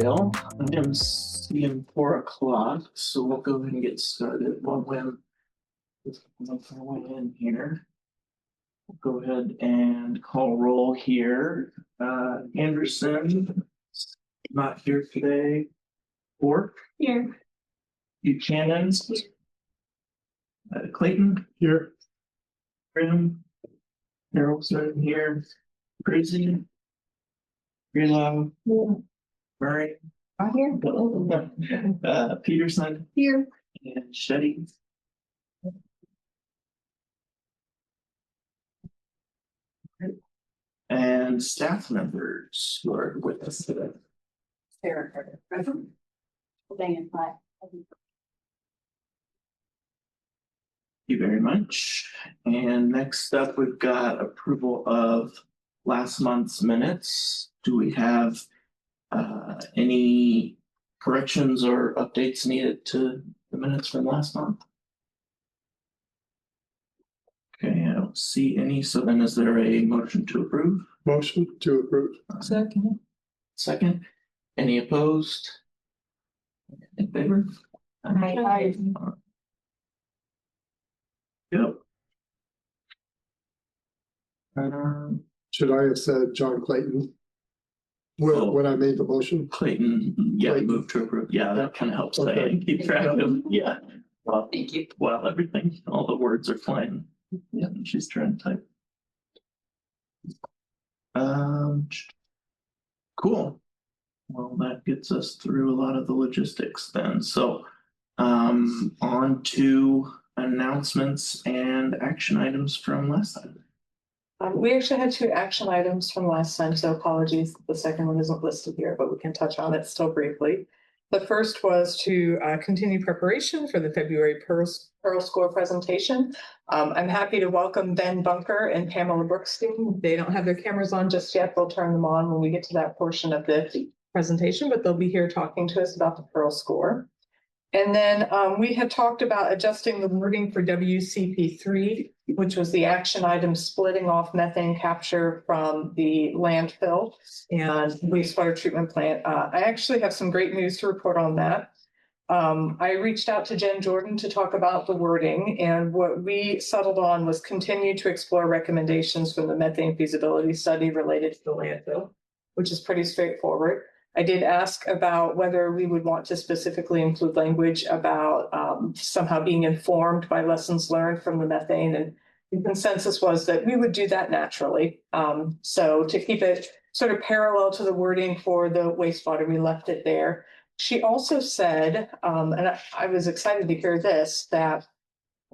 Well, I'm seeing 4 o'clock, so we'll go ahead and get started. While we're in here, we'll go ahead and call roll here. Anderson, not here today. Bork, Here. Buchanan, Clayton, Here. Grimm, Harrelson here, Crazy, Greenlaw, Murray, Here. Peterson, Here. and Shetty. And staff members who are with us today. Sarah Carter, present. Diane Platt. Thank you very much. And next up, we've got approval of last month's minutes. Do we have any corrections or updates needed to the minutes from last month? Okay, I don't see any. So then is there a motion to approve? Motion to approve. Second. Second. Any opposed? In favor? Aye. Yep. Should I have said John Clayton? Oh. When I made the motion? Clayton, yeah, Clayton. move to approve. Yeah, that kind of helps. Okay. I keep track of, yeah. Well, Thank you. well, everything, all the words are flying. Yeah, and she's trying to type. Cool. Well, that gets us through a lot of the logistics then. So, on to announcements and action items from last time. We actually had 2 action items from last time, so apologies. The second one isn't listed here, but we can touch on it still briefly. The first was to continue preparation for the February Pearl Score presentation. I'm happy to welcome Ben Bunker and Pamela Brookstein. They don't have their cameras on just yet. They'll turn them on when we get to that portion of the presentation, but they'll be here talking to us about the Pearl Score. And then we had talked about adjusting the wording for WCP3, which was the action item splitting off methane capture from the landfill and wastewater treatment plant. I actually have some great news to report on that. I reached out to Jen Jordan to talk about the wording, and what we settled on was continue to explore recommendations from the methane feasibility study related to the landfill, which is pretty straightforward. I did ask about whether we would want to specifically include language about somehow being informed by lessons learned from the methane, and the consensus was that we would do that naturally. So to keep it sort of parallel to the wording for the wastewater, we left it there. She also said, and I was excited to hear this, that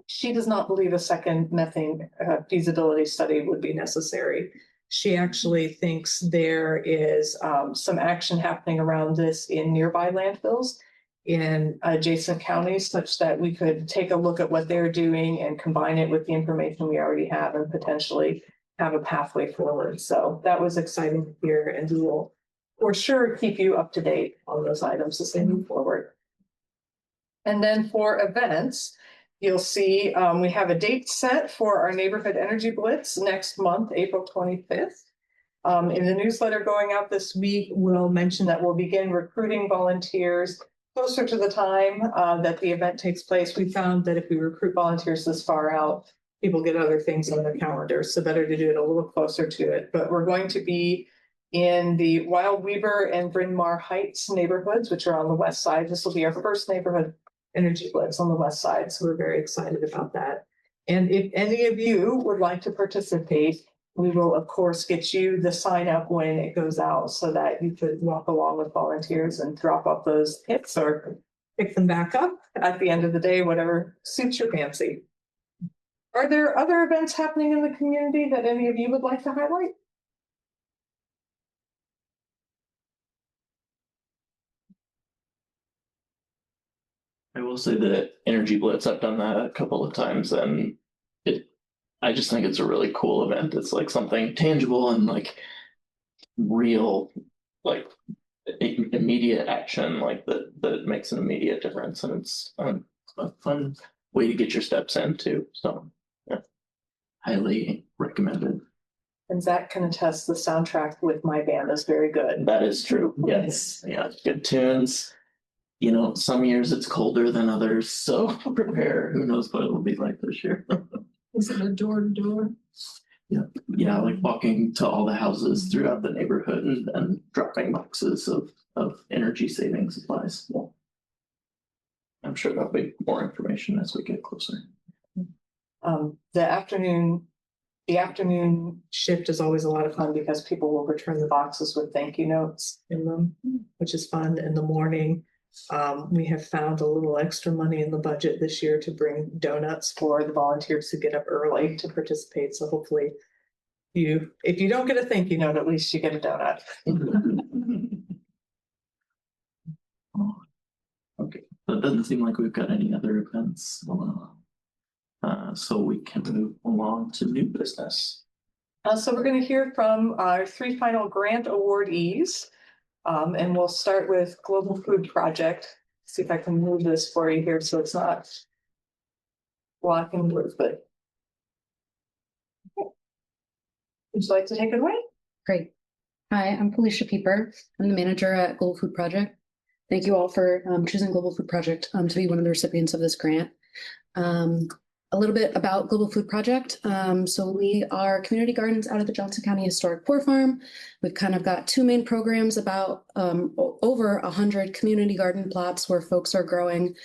she does not believe a second methane feasibility study would be necessary. She actually thinks there is some action happening around this in nearby landfills in adjacent counties, such that we could take a look at what they're doing and combine it with the information we already have and potentially have a pathway forward. So that was exciting to hear, and we will for sure keep you up to date on those items as they move forward. And then for events, you'll see we have a date set for our Neighborhood Energy Blitz next month, April 25th. In the newsletter going out this week, we'll mention that we'll begin recruiting volunteers closer to the time that the event takes place. We found that if we recruit volunteers this far out, people get other things on their calendars, so better to do it a little closer to it. But we're going to be in the Wild Weaver and Bryn Mawr Heights neighborhoods, which are on the west side. This will be our first neighborhood Energy Blitz on the west side, so we're very excited about that. And if any of you would like to participate, we will of course get you the sign up when it goes out so that you could walk along with volunteers and drop off those kits or pick them back up at the end of the day, whatever suits your fancy. Are there other events happening in the community that any of you would like to highlight? I will say that Energy Blitz, I've done that a couple of times, and I just think it's a really cool event. It's like something tangible and like real, like immediate action, like that makes an immediate difference, and it's a fun way to get your steps in too. So yeah, highly recommended. And Zach can attest the soundtrack with my band is very good. That is true. Yes. Yeah. Good tunes. You know, some years it's colder than others, so prepare. Who knows what it will be like this year? Is it a door to door? Yeah, like walking to all the houses throughout the neighborhood and dropping boxes of energy saving supplies. Yeah. I'm sure there'll be more information as we get closer. The afternoon shift is always a lot of fun because people will return the boxes with thank you notes in them, which is fun. In the morning, we have found a little extra money in the budget this year to bring donuts for the volunteers who get up early to participate. So hopefully if you don't get a thank you note, at least you get a donut. Okay, but it doesn't seem like we've got any other events going on. So we can move along to new business. So we're going to hear from our 3 final grant awardees. And we'll start with Global Food Project. See if I can move this for you here so it's not blocking words, but. Would you like to take it away? Great. Hi, I'm Felicia Pieper. I'm the manager at Global Food Project. Thank you all for choosing Global Food Project to be one of the recipients of this grant. A little bit about Global Food Project. So we are community gardens out of the Johnson County Historic Poor Farm. We've kind of got 2 main programs, about over 100 community garden plots where folks are growing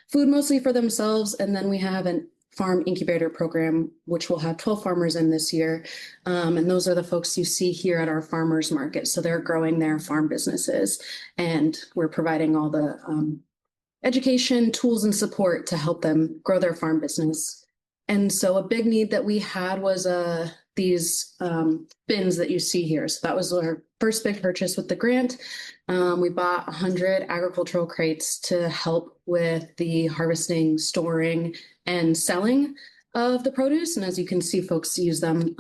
food mostly for themselves. And then we have an farm incubator program, which will have 12 farmers in this year. And those are the folks you see here at our farmers market. So they're growing their farm businesses and we're providing all the education, tools, and support to help them grow their farm business. And so a big need that we had was these bins that you see here. So that was our first big purchase with the grant. We bought 100 agricultural crates to help with the harvesting, storing, and selling of the produce. And as you can see, folks use them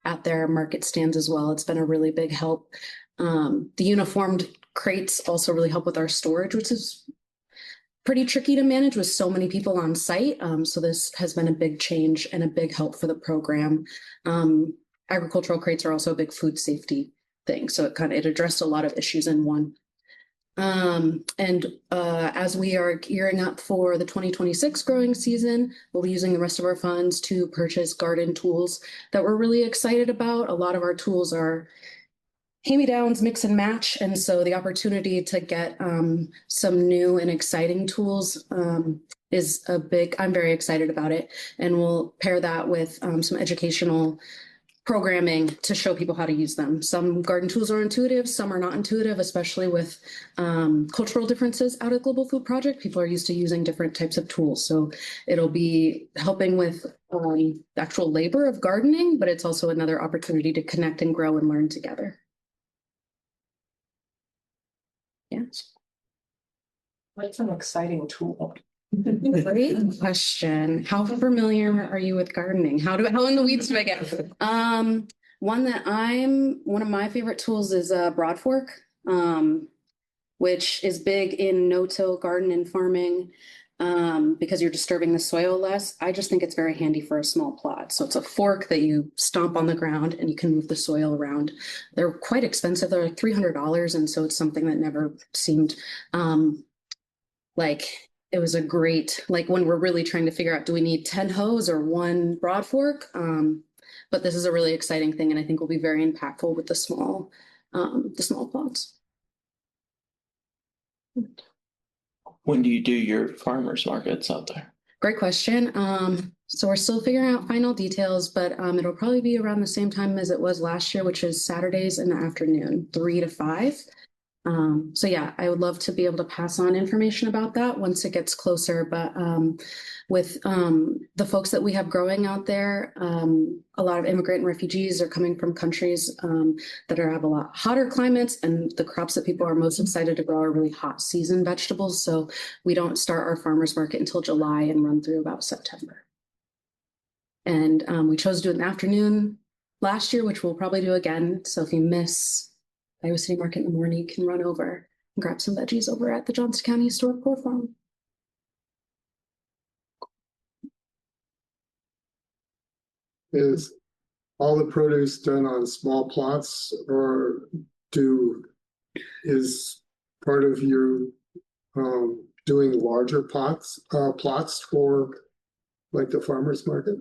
at their market stands as well. It's been a really big help. The uniformed crates also really help with our storage, which is pretty tricky to manage with so many people on site. So this has been a big change and a big help for the program. Agricultural crates are also a big food safety thing. So it addressed a lot of issues in one. As we are gearing up for the 2026 growing season, we'll be using the rest of our funds to purchase garden tools that we're really excited about. A lot of our tools are hand-me-downs, mix and match. And so the opportunity to get some new and exciting tools is I'm very excited about it. And we'll pair that with some educational programming to show people how to use them. Some garden tools are intuitive, some are not intuitive, especially with cultural differences out at Global Food Project. People are used to using different types of tools. So it'll be helping with the actual labor of gardening, but it's also another opportunity to connect and grow and learn together. Yes. What's an exciting tool? Great question. How familiar are you with gardening? How in the weeds do I get? One of my favorite tools is a broad fork, which is big in no-till garden and farming because you're disturbing the soil less. I just think it's very handy for a small plot. So it's a fork that you stomp on the ground and you can move the soil around. They're quite expensive. They're like $300. And so it's something that never seemed like it was a great, like when we're really trying to figure out, do we need 10 hoes or 1 broad fork? But this is a really exciting thing. And I think will be very impactful with the small plots. When do you do your farmers markets out there? Great question. So we're still figuring out final details, but it'll probably be around the same time as it was last year, which is Saturdays in the afternoon, 3 to 5. So yeah, I would love to be able to pass on information about that once it gets closer. But with the folks that we have growing out there, a lot of immigrant and refugees are coming from countries that have a lot hotter climates, and the crops that people are most excited to grow are really hot season vegetables. So we don't start our farmers market until July and run through about September. And we chose to do it in the afternoon last year, which we'll probably do again. So if you miss Iowa City Market in the morning, you can run over and grab some veggies over at the Johnson County Historic Poor Farm. Is all the produce done on small plots, or is part of your doing larger plots for like the farmer's market?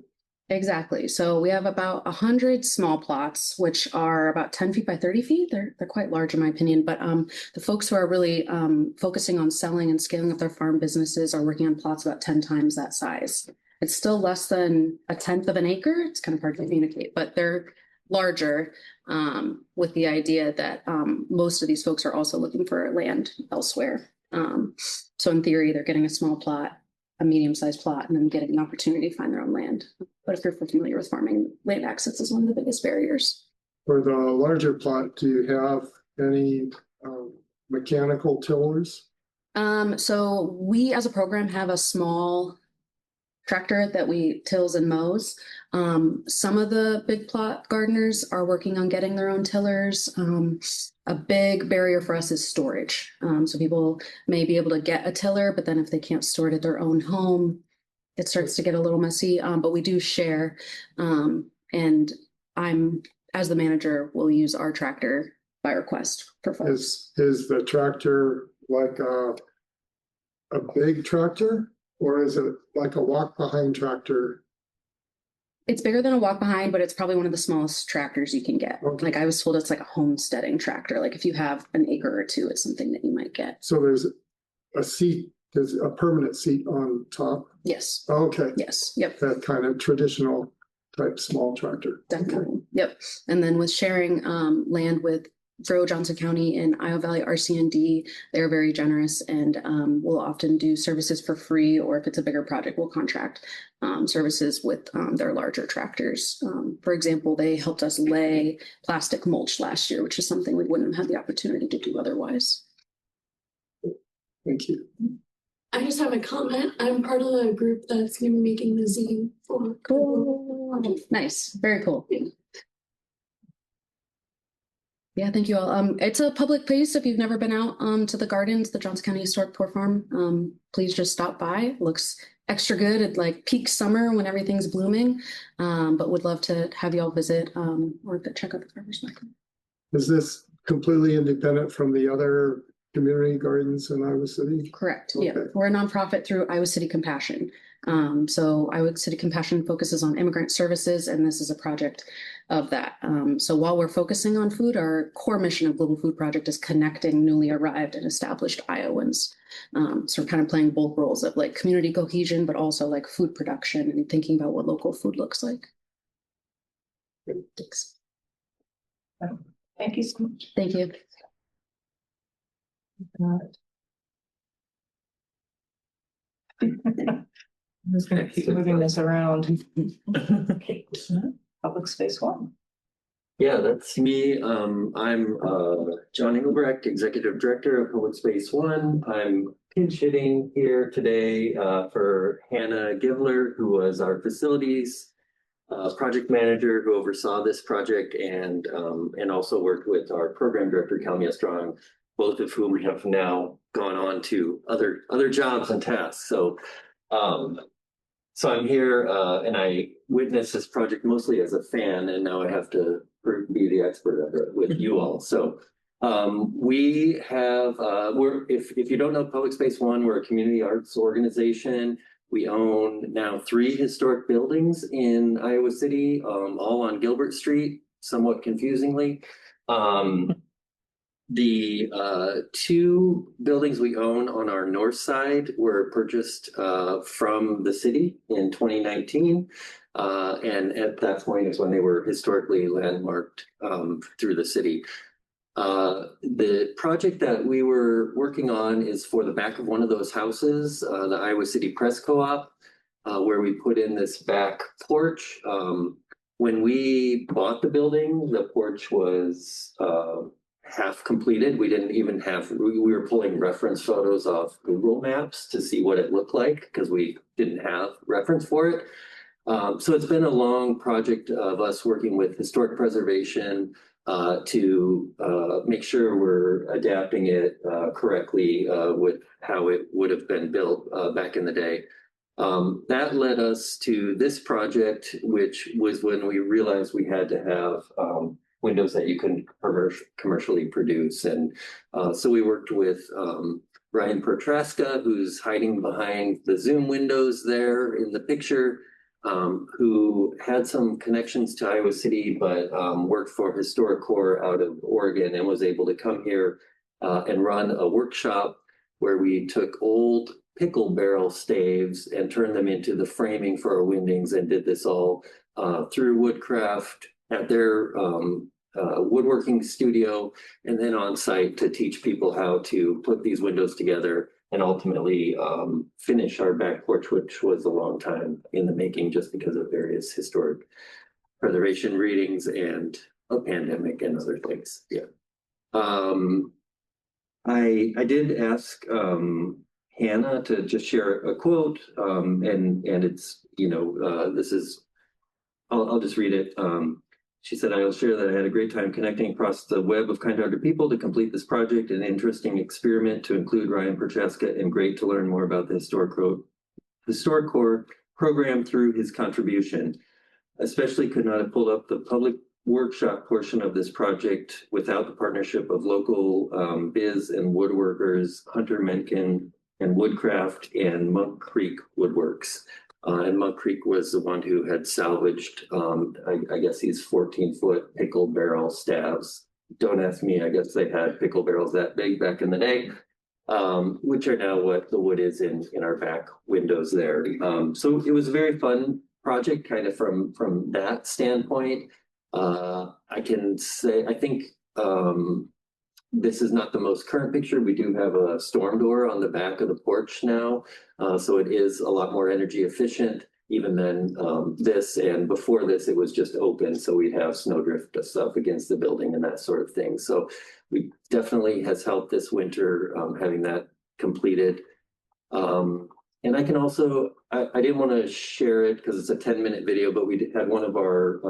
Exactly. So we have about 100 small plots, which are about 10 feet by 30 feet. They're quite large in my opinion, but the folks who are really focusing on selling and scaling up their farm businesses are working on plots about 10 times that size. It's still less than a tenth of an acre. It's kind of hard to communicate, but they're larger with the idea that most of these folks are also looking for land elsewhere. So in theory, they're getting a small plot, a medium-sized plot, and then getting an opportunity to find their own land. But if you're familiar with farming, land access is one of the biggest barriers. For the larger plot, do you have any mechanical tillers? So we as a program have a small tractor that we tills and mows. Some of the big plot gardeners are working on getting their own tillers. A big barrier for us is storage. So people may be able to get a tiller, but then if they can't store it at their own home, it starts to get a little messy. But we do share. And as the manager, will use our tractor by request for folks. Is the tractor like a big tractor, or is it like a walk behind tractor? It's bigger than a walk behind, but it's probably one of the smallest tractors you can get. Okay. Like I was told it's like a homesteading tractor. Like if you have an acre or two, it's something that you might get. So there's a permanent seat on top. Yes. Okay, Yes. Yep. that kind of traditional type small tractor. Definitely. Yep. And then with sharing land with Thoreau Johnson County and Iowa Valley RCND, they're very generous and will often do services for free, or if it's a bigger project, we'll contract services with their larger tractors. For example, they helped us lay plastic mulch last year, which is something we wouldn't have had the opportunity to do otherwise. Thank you. I just have a comment. I'm part of the group that's gonna be making the zine for. Cool. Nice. Very cool. Yeah, thank you all. It's a public place. If you've never been out to the gardens, the Johnson County Historic Poor Farm, please just stop by. It looks extra good at like peak summer when everything's blooming. But would love to have you all visit or check out the farmers market. Is this completely independent from the other community gardens in Iowa City? Correct. Yeah, Okay. we're a nonprofit through Iowa City Compassion. So Iowa City Compassion focuses on immigrant services, and this is a project of that. So while we're focusing on food, our core mission of Global Food Project is connecting newly arrived and established Iowans. So we're kind of playing both roles of like community cohesion, but also like food production and thinking about what local food looks like. Thanks. Thank you so much. Thank you. I'm just gonna keep moving this around. Okay, Public Space One. Yeah, that's me. I'm John Engelbrecht, Executive Director of Public Space One. I'm pinch hitting here today for Hannah Givler, who was our facilities project manager who oversaw this project and also worked with our program director, Calmia Strong, both of whom have now gone on to other jobs and tasks. So I'm here and I witnessed this project mostly as a fan, and now I have to be the expert of it with you all. So we have if you don't know Public Space One, we're a community arts organization. We own now 3 historic buildings in Iowa City, all on Gilbert Street, somewhat confusingly. The 2 buildings we own on our north side were purchased from the city in 2019. And at that point is when they were historically landmarked through the city. The project that we were working on is for the back of one of those houses, the Iowa City Press Co-op, where we put in this back porch. When we bought the building, the porch was half completed. We didn't even have, we were pulling reference photos off Google Maps to see what it looked like because we didn't have reference for it. So it's been a long project of us working with historic preservation to make sure we're adapting it correctly with how it would have been built back in the day. That led us to this project, which was when we realized we had to have windows that you couldn't commercially produce. And so we worked with Ryan Pertraska, who's hiding behind the Zoom windows there in the picture, who had some connections to Iowa City, but worked for HistoriCorps out of Oregon and was able to come here and run a workshop where we took old pickle barrel staves and turned them into the framing for our windings, and did this all through Woodcraft at their woodworking studio, and then on site to teach people how to put these windows together and ultimately finish our back porch, which was a long time in the making just because of various historic preservation readings and a pandemic and other things. Yeah. I did ask Hannah to just share a quote, and it's, this is, I'll just read it. She said, "I will share that I had a great time connecting across the web of kind-hearted people to complete this project, an interesting experiment to include Ryan Perchaska, and great to learn more about the HistoriCorps program through his contribution. Especially could not have pulled up the public workshop portion of this project without the partnership of local biz and woodworkers, Hunter Mencken and Woodcraft, and Monk Creek Woodworks." And Monk Creek was the one who had salvaged, I guess, these 14-foot pickle barrel staves. Don't ask me, I guess they had pickle barrels that big back in the day, which are now what the wood is in our back windows there. So it was a very fun project, kind of from that standpoint. I can say, I think this is not the most current picture. We do have a storm door on the back of the porch now. So it is a lot more energy efficient even than this. And before this, it was just open. So we'd have snowdrift stuff against the building and that sort of thing. So we definitely has helped this winter having that completed. And I can also, I didn't want to share it because it's a 10-minute video, but we had one of our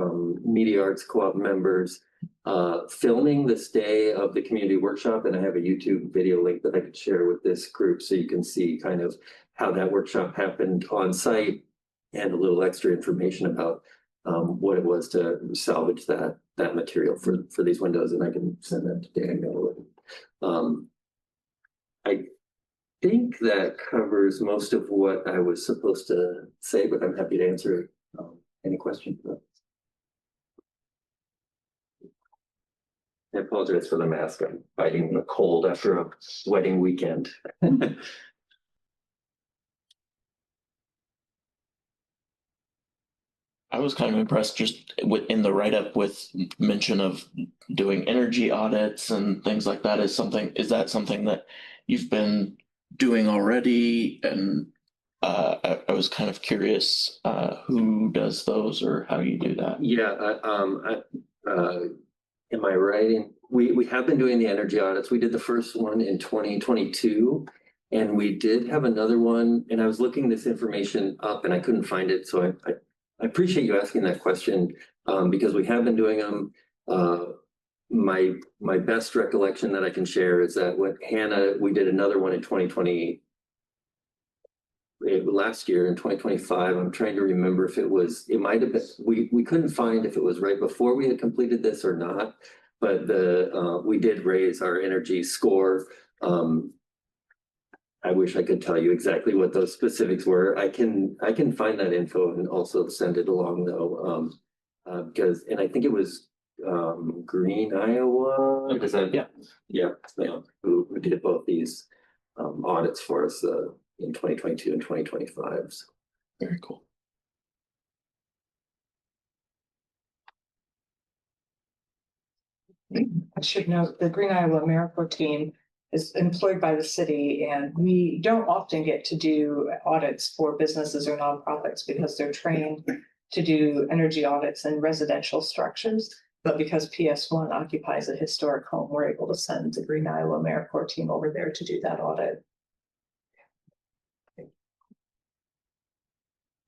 Media Arts Co-op members filming this day of the community workshop, and I have a YouTube video link that I could share with this group so you can see kind of how that workshop happened on site and a little extra information about what it was to salvage that material for these windows, and I can send that to Daniel. I think that covers most of what I was supposed to say, but I'm happy to answer any questions. I apologize for the mask. I'm fighting the cold after a wedding weekend. I was kind of impressed just in the write-up with mention of doing energy audits and things like that. Is that something that you've been doing already? And I was kind of curious who does those or how you do that. Yeah, am I right? We have been doing the energy audits. We did the first one in 2022, and we did have another one. And I was looking this information up, and I couldn't find it. So I appreciate you asking that question because we have been doing them. My best recollection that I can share is that with Hannah, we did another one in 2020. Last year in 2025, I'm trying to remember if it might have been, we couldn't find if it was right before we had completed this or not, but we did raise our energy score. I wish I could tell you exactly what those specifics were. I can find that info and also send it along though, because, and I think it was Green Iowa. Yeah, who did both these audits for us in 2022 and 2025. So. Very cool. I should note the Green Iowa AmeriCorps team is employed by the city, and we don't often get to do audits for businesses or nonprofits because they're trained to do energy audits in residential structures. But because PS1 occupies a historic home, we're able to send the Green Iowa AmeriCorps team over there to do that audit.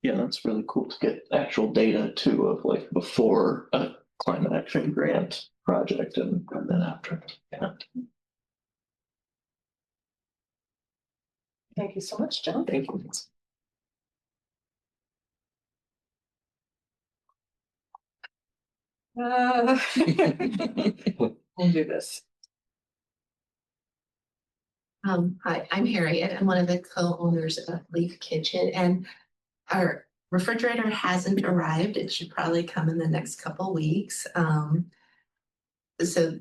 Yeah, that's really cool to get actual data too of like before a climate action grant project and then after. Yeah. Thank you so much, John. Thank you. We'll do this. Hi, I'm Harriet. I'm one of the co-owners of Leaf Kitchen, and our refrigerator hasn't arrived. It should probably come in the next couple weeks. So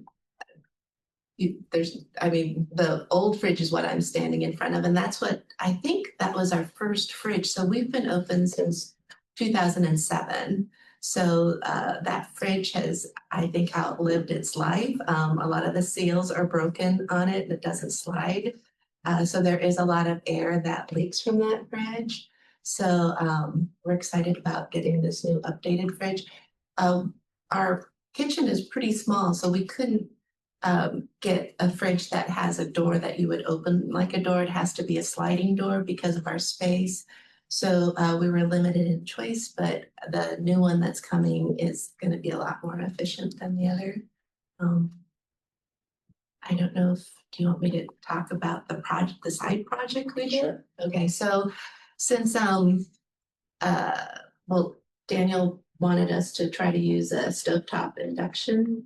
the old fridge is what I'm standing in front of, and that's what I think that was our first fridge. So we've been open since 2007. So that fridge has, I think, outlived its life. A lot of the seals are broken on it and it doesn't slide. So there is a lot of air that leaks from that fridge. So we're excited about getting this new updated fridge. Our kitchen is pretty small, so we couldn't get a fridge that has a door that you would open like a door. It has to be a sliding door because of our space. So we were limited in choice, but the new one that's coming is going to be a lot more efficient than the other. I don't know if, do you want me to talk about the project, the side project we did? Sure. Okay, so since Daniel wanted us to try to use a stovetop induction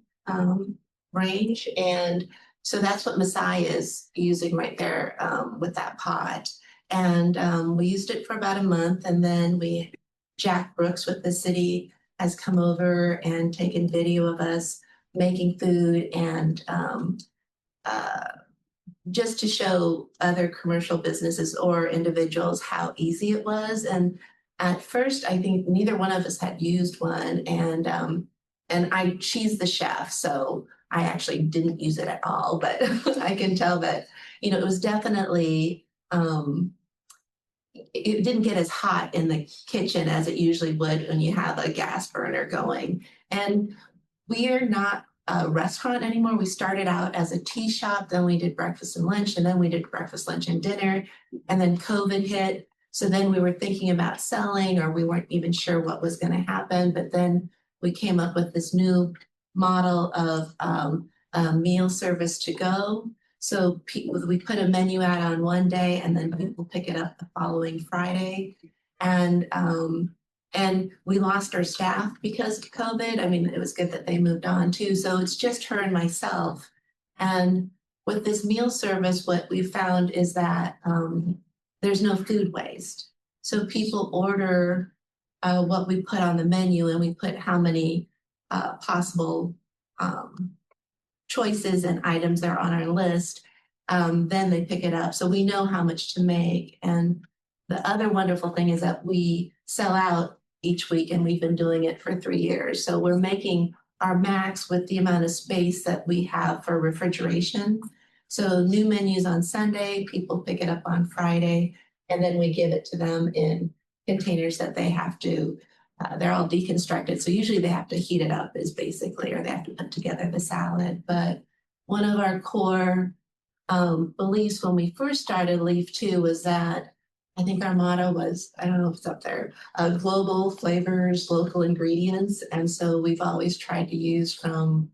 range, and so that's what Masai is using right there with that pot. And we used it for about a month, and then Jack Brooks with the city has come over and taken video of us making food, and just to show other commercial businesses or individuals how easy it was. And at first, I think neither one of us had used one, and she's the chef, so I actually didn't use it at all, but I can tell that, you know, it was definitely, it didn't get as hot in the kitchen as it usually would when you have a gas burner going. And we are not a restaurant anymore. We started out as a tea shop, then we did breakfast and lunch, and then we did breakfast, lunch, and dinner. And then COVID hit. So then we were thinking about selling, or we weren't even sure what was going to happen. But then we came up with this new model of a meal service to go. So we put a menu out on one day, and then people pick it up the following Friday. And we lost our staff because of COVID. I mean, it was good that they moved on too. So it's just her and myself. And with this meal service, what we found is that there's no food waste. So people order what we put on the menu, and we put how many possible choices and items that are on our list. Then they pick it up. So we know how much to make. And the other wonderful thing is that we sell out each week, and we've been doing it for 3 years. So we're making our max with the amount of space that we have for refrigeration. So new menus on Sunday, people pick it up on Friday, and then we give it to them in containers that they have to, they're all deconstructed. So usually they have to heat it up is basically, or they have to put together the salad. But one of our core beliefs when we first started Leaf 2 was that, I think our motto was, I don't know if it's up there, global flavors, local ingredients. And so we've always tried to use from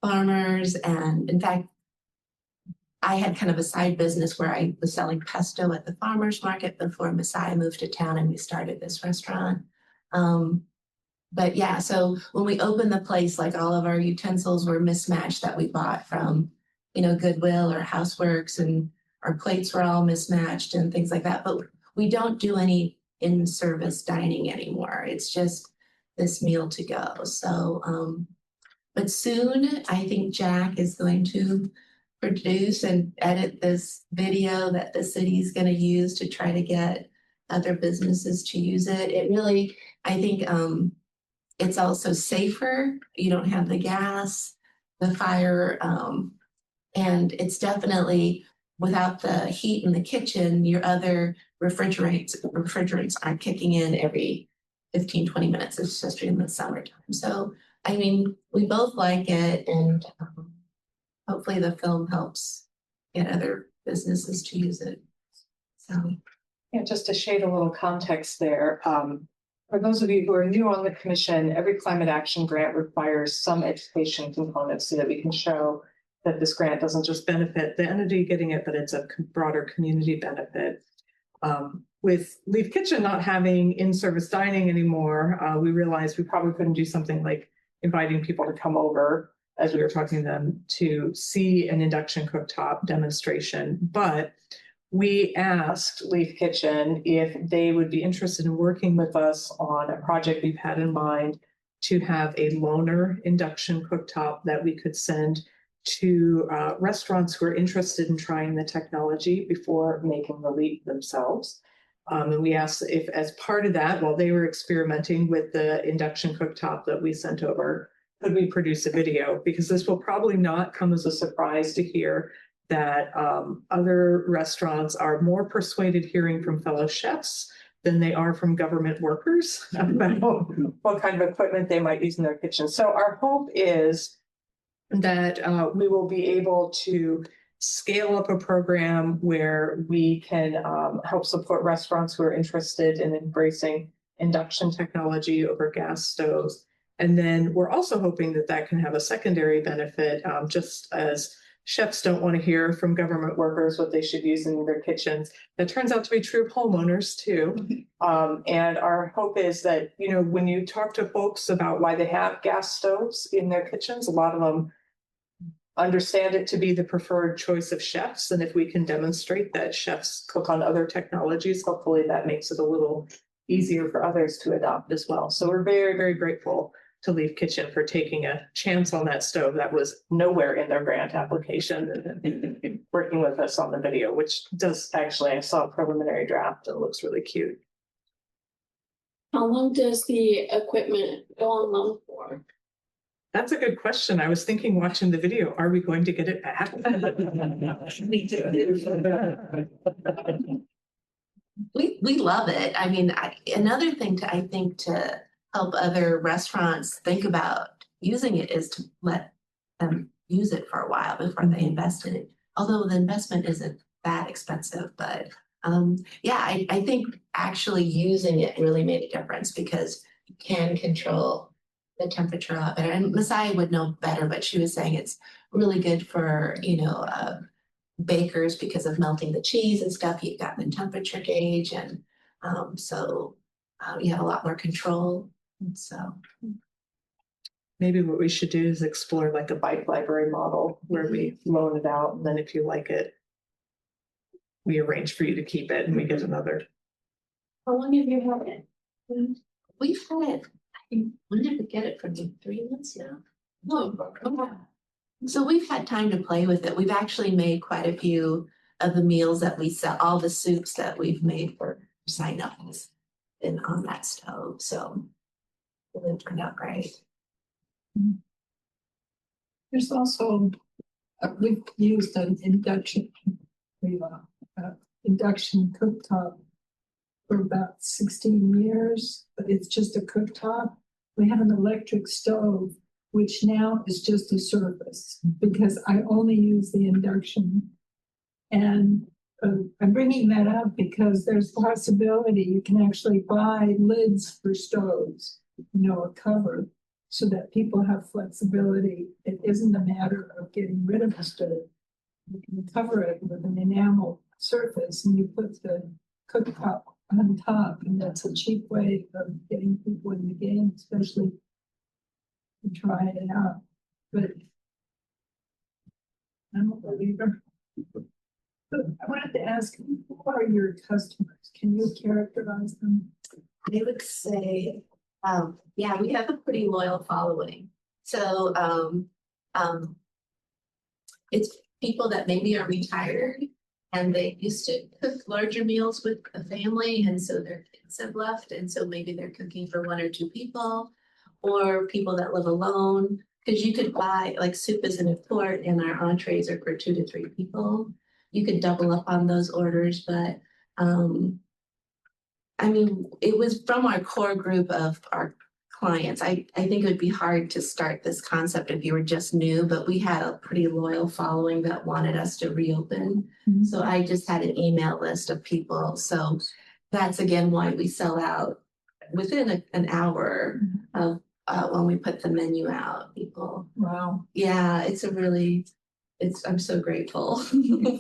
farmers. And in fact, I had kind of a side business where I was selling pesto at the farmer's market before Masai moved to town and we started this restaurant. But yeah, so when we opened the place, like all of our utensils were mismatched that we bought from, you know, Goodwill or Houseworks, and our plates were all mismatched and things like that. But we don't do any in-service dining anymore. It's just this meal to go. So, but soon I think Jack is going to produce and edit this video that the city's going to use to try to get other businesses to use it. It really, I think it's also safer. You don't have the gas, the fire, and it's definitely, without the heat in the kitchen, your other refrigerants aren't kicking in every 15, 20 minutes, especially in the summertime. So, I mean, we both like it, and hopefully the film helps get other businesses to use it. So, yeah, just to shade a little context there. For those of you who are new on the commission, every climate action grant requires some education component so that we can show that this grant doesn't just benefit the entity getting it, but it's a broader community benefit. With Leaf Kitchen not having in-service dining anymore, we realized we probably couldn't do something like inviting people to come over, as we were talking to them, to see an induction cooktop demonstration. But we asked Leaf Kitchen if they would be interested in working with us on a project we've had in mind to have a loaner induction cooktop that we could send to restaurants who are interested in trying the technology before making the leap themselves. And we asked if, as part of that, while they were experimenting with the induction cooktop that we sent over, could we produce a video? Because this will probably not come as a surprise to hear that other restaurants are more persuaded hearing from fellow chefs than they are from government workers about what kind of equipment they might use in their kitchen. So our hope is that we will be able to scale up a program where we can help support restaurants who are interested in embracing induction technology over gas stoves. And then we're also hoping that that can have a secondary benefit, just as chefs don't want to hear from government workers what they should use in their kitchens. That turns out to be true of homeowners too. And our hope is that, you know, when you talk to folks about why they have gas stoves in their kitchens, a lot of them understand it to be the preferred choice of chefs. And if we can demonstrate that chefs cook on other technologies, hopefully that makes it a little easier for others to adopt as well. So we're very, very grateful to Leaf Kitchen for taking a chance on that stove that was nowhere in their grant application and working with us on the video, which does actually, I saw a preliminary draft and it looks really cute. How long does the equipment go on loan for? That's a good question. I was thinking watching the video, are we going to get it back? We love it. I mean, another thing I think to help other restaurants think about using it is to let them use it for a while before they invest in it. Although the investment isn't that expensive, but yeah, I think actually using it really made a difference because you can control the temperature a lot better. And Messiah would know better, but she was saying it's really good for, you know, bakers because of melting the cheese and stuff. You've got the temperature gauge, and so you have a lot more control. And so maybe what we should do is explore like a bike library model where we loan it out, and then if you like it, we arrange for you to keep it and we get another. How long have you had it? we've had it. When did we get it from you? 3 months now? No. Okay. So we've had time to play with it. We've actually made quite a few of the meals that we sell, all the soups that we've made for sign-ups and on that stove. So it turned out great. There's also, we've used an induction cooktop for about 16 years, but it's just a cooktop. We have an electric stove, which now is just a surface because I only use the induction. And I'm bringing that up because there's a possibility you can actually buy lids for stoves, you know, a cover, so that people have flexibility. It isn't a matter of getting rid of the stove. You can cover it with an enamel surface and you put the cooktop on top, and that's a cheap way of getting people in the game, especially to try it out. But I'm a believer. But I wanted to ask, who are your customers? Can you characterize them? I would say, yeah, we have a pretty loyal following. So it's people that maybe are retired and they used to cook larger meals with a family, and so their kids have left, and so maybe they're cooking for 1 or 2 people, or people that live alone. Because you could buy, like, soup is in a quart and our entrees are for 2 to 3 people. You could double up on those orders, but I mean, it was from our core group of our clients. I think it would be hard to start this concept if you were just new, but we had a pretty loyal following that wanted us to reopen. Mm-hmm. So I just had an email list of people. So that's again why we sell out within an hour of when we put the menu out. People, Wow. yeah, I'm so grateful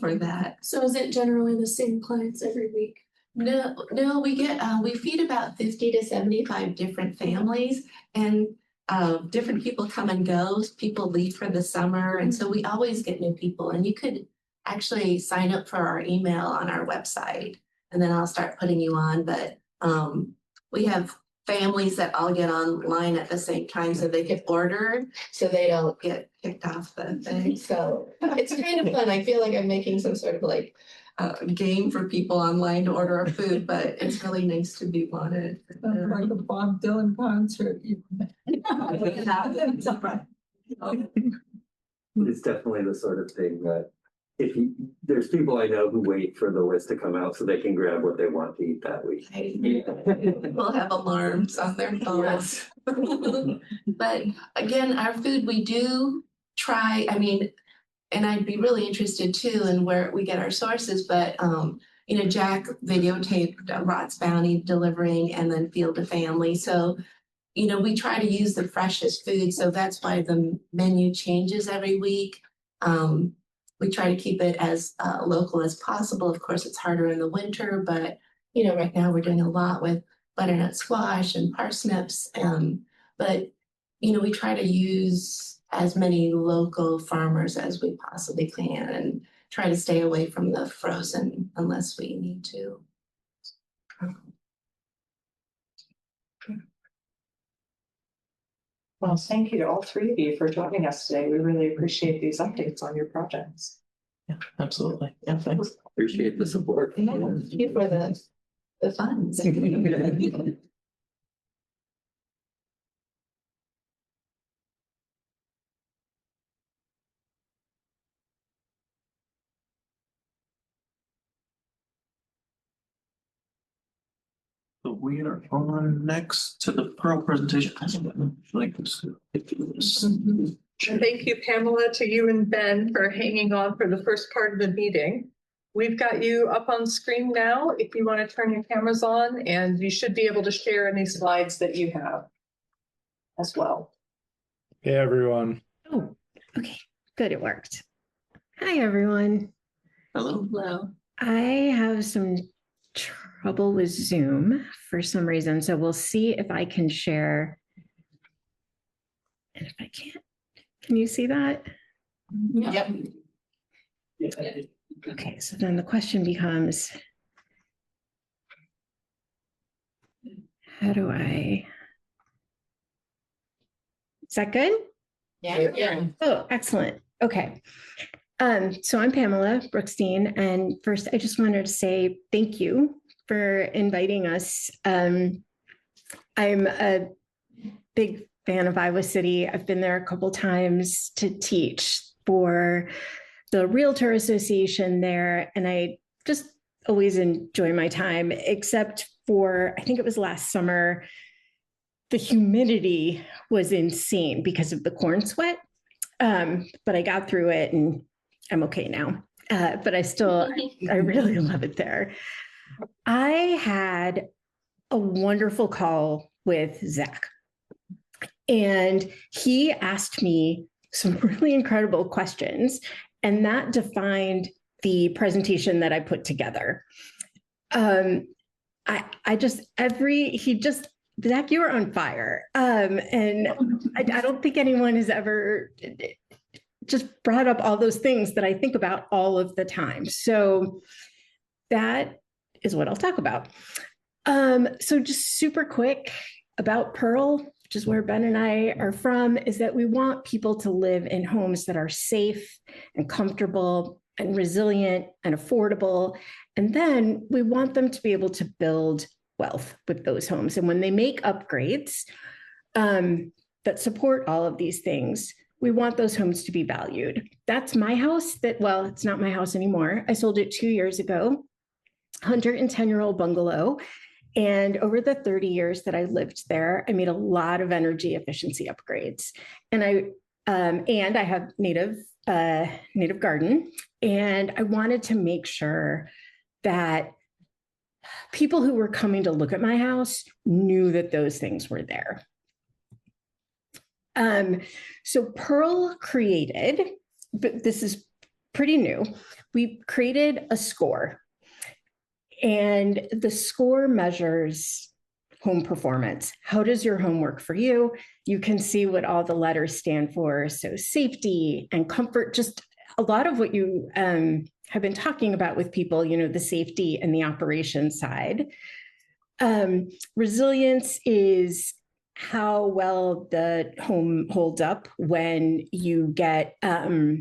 for that. So is it generally the same clients every week? No, we get, we feed about 50 to 75 different families, and different people come and go. People leave for the summer. And so we always get new people. And you could actually sign up for our email on our website. And then I'll start putting you on. But we have families that all get online at the same time so they can order so they don't get kicked off the thing. So it's kind of fun. I feel like I'm making some sort of like game for people online to order our food, but it's really nice to be wanted. Like a Bob Dylan concert. It's definitely the sort of thing that there's people I know who wait for the list to come out so they can grab what they want to eat that week. We'll have alarms on their phones. But again, our food, we do try, I mean, and I'd be really interested too in where we get our sources, but Jack videotaped Rott's Bounty delivering and then Field to Family. So, we try to use the freshest food. So that's why the menu changes every week. We try to keep it as local as possible. Of course, it's harder in the winter, but right now we're doing a lot with butternut squash and parsnips. But we try to use as many local farmers as we possibly can and try to stay away from the frozen unless we need to. Well, thank you to all three of you for joining us today. We really appreciate these updates on your projects. Yeah, absolutely. Yeah, thanks. Appreciate the support. Thank you for the funds. So we are on next to the Pearl presentation. Like this. And thank you, Pamela, to you and Ben for hanging on for the first part of the meeting. We've got you up on screen now if you want to turn your cameras on, and you should be able to share any slides that you have as well. Hey everyone. Oh, okay, good, it worked. Hi everyone. Hello. Hello. I have some trouble with Zoom for some reason, so we'll see if I can share. And if I can't, can you see that? Yep. Okay, so then the question becomes, how do I? Is that good? Yeah. Oh, excellent. Okay. So I'm Pamela Brookstein, and first I just wanted to say thank you for inviting us. I'm a big fan of Iowa City. I've been there a couple times to teach for the Realtor Association there, and I just always enjoy my time, except for, I think it was last summer, the humidity was insane because of the corn sweat. But I got through it and I'm okay now. But I really love it there. I had a wonderful call with Zach, and he asked me some really incredible questions, and that defined the presentation that I put together. Zach, you were on fire. And I don't think anyone has ever just brought up all those things that I think about all of the time. So that is what I'll talk about. So just super quick about Pearl, which is where Ben and I are from, is that we want people to live in homes that are safe and comfortable and resilient and affordable. And then we want them to be able to build wealth with those homes. And when they make upgrades that support all of these things, we want those homes to be valued. That's my house it's not my house anymore. I sold it 2 years ago, 110-year-old bungalow. And over the 30 years that I lived there, I made a lot of energy efficiency upgrades. And I have native garden. And I wanted to make sure that people who were coming to look at my house knew that those things were there. So Pearl created, but this is pretty new, we created a score. And the score measures home performance. How does your home work for you? You can see what all the letters stand for. So safety and comfort, just a lot of what you have been talking about with people, the safety and the operation side. Resilience is how well the home holds up when you get hail,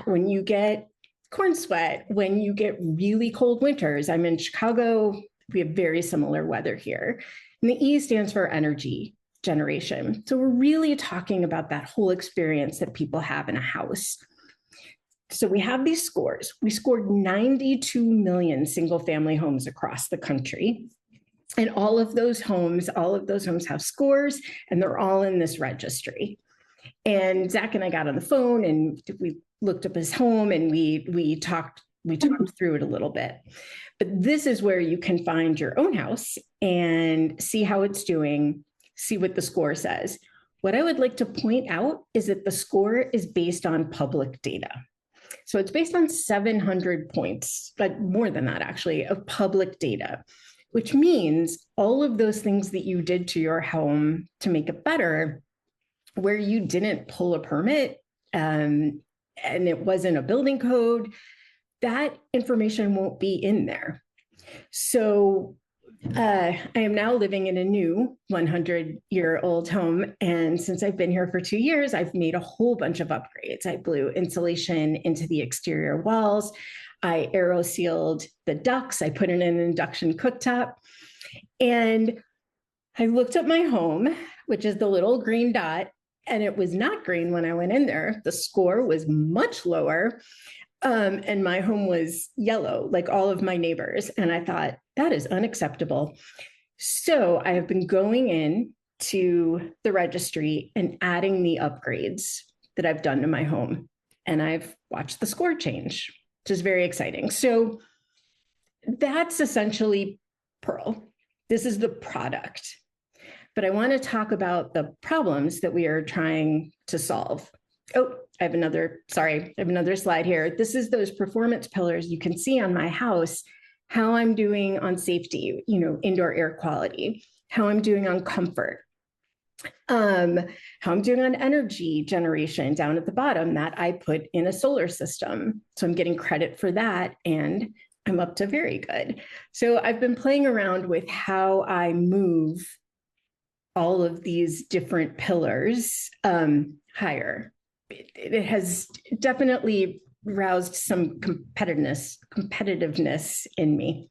when you get corn sweat, when you get really cold winters. I'm in Chicago. We have very similar weather here. And the E stands for energy generation. So we're really talking about that whole experience that people have in a house. So we have these scores. We scored 92 million single family homes across the country. And all of those homes have scores, and they're all in this registry. And Zach and I got on the phone and we looked up his home and we talked through it a little bit. But this is where you can find your own house and see how it's doing, see what the score says. What I would like to point out is that the score is based on public data. So it's based on 700 points, but more than that actually, of public data, which means all of those things that you did to your home to make it better, where you didn't pull a permit and it wasn't a building code, that information won't be in there. So I am now living in a new 100-year-old home. And since I've been here for 2 years, I've made a whole bunch of upgrades. I blew insulation into the exterior walls. I aero sealed the ducts. I put in an induction cooktop. And I looked at my home, which is the little green dot, and it was not green when I went in there. The score was much lower. And my home was yellow, like all of my neighbors. And I thought, that is unacceptable. So I have been going in to the registry and adding the upgrades that I've done to my home. And I've watched the score change, which is very exciting. So that's essentially Pearl. This is the product. But I want to talk about the problems that we are trying to solve. Oh, I have another slide here. This is those performance pillars. You can see on my house how I'm doing on safety, indoor air quality, how I'm doing on comfort, how I'm doing on energy generation down at the bottom that I put in a solar system. So I'm getting credit for that and I'm up to very good. So I've been playing around with how I move all of these different pillars higher. It has definitely roused some competitiveness in me.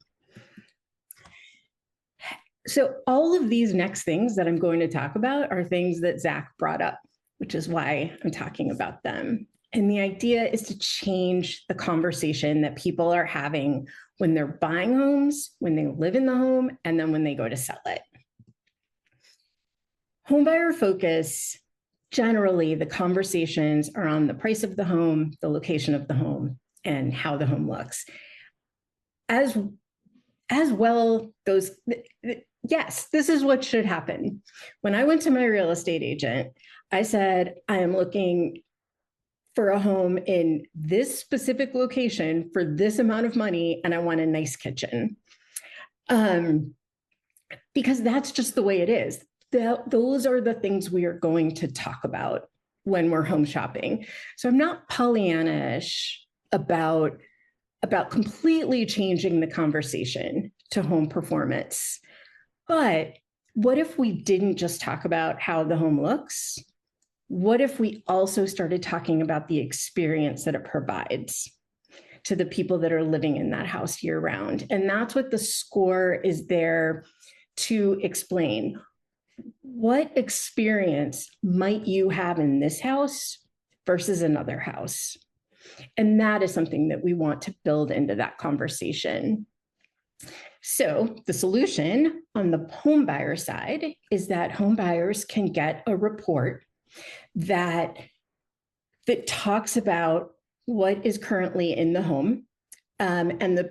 So all of these next things that I'm going to talk about are things that Zach brought up, which is why I'm talking about them. And the idea is to change the conversation that people are having when they're buying homes, when they live in the home, and then when they go to sell it. Homebuyer focus, generally the conversations are on the price of the home, the location of the home, and how the home looks. As well, yes, this is what should happen. When I went to my real estate agent, I said, I am looking for a home in this specific location for this amount of money, and I want a nice kitchen. Because that's just the way it is. Those are the things we are going to talk about when we're home shopping. So I'm not Pollyanna-ish about completely changing the conversation to home performance. But what if we didn't just talk about how the home looks? What if we also started talking about the experience that it provides to the people that are living in that house year round? And that's what the score is there to explain. What experience might you have in this house versus another house? And that is something that we want to build into that conversation. So the solution on the home buyer side is that home buyers can get a report that talks about what is currently in the home and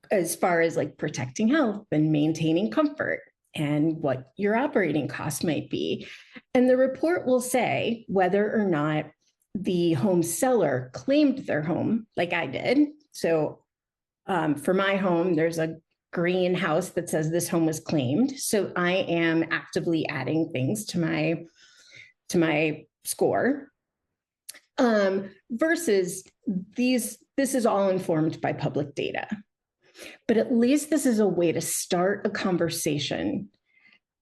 as far as like protecting health and maintaining comfort and what your operating costs might be. And the report will say whether or not the home seller claimed their home like I did. So for my home, there's a greenhouse that says this home was claimed. So I am actively adding things to my score. Versus this is all informed by public data. But at least this is a way to start a conversation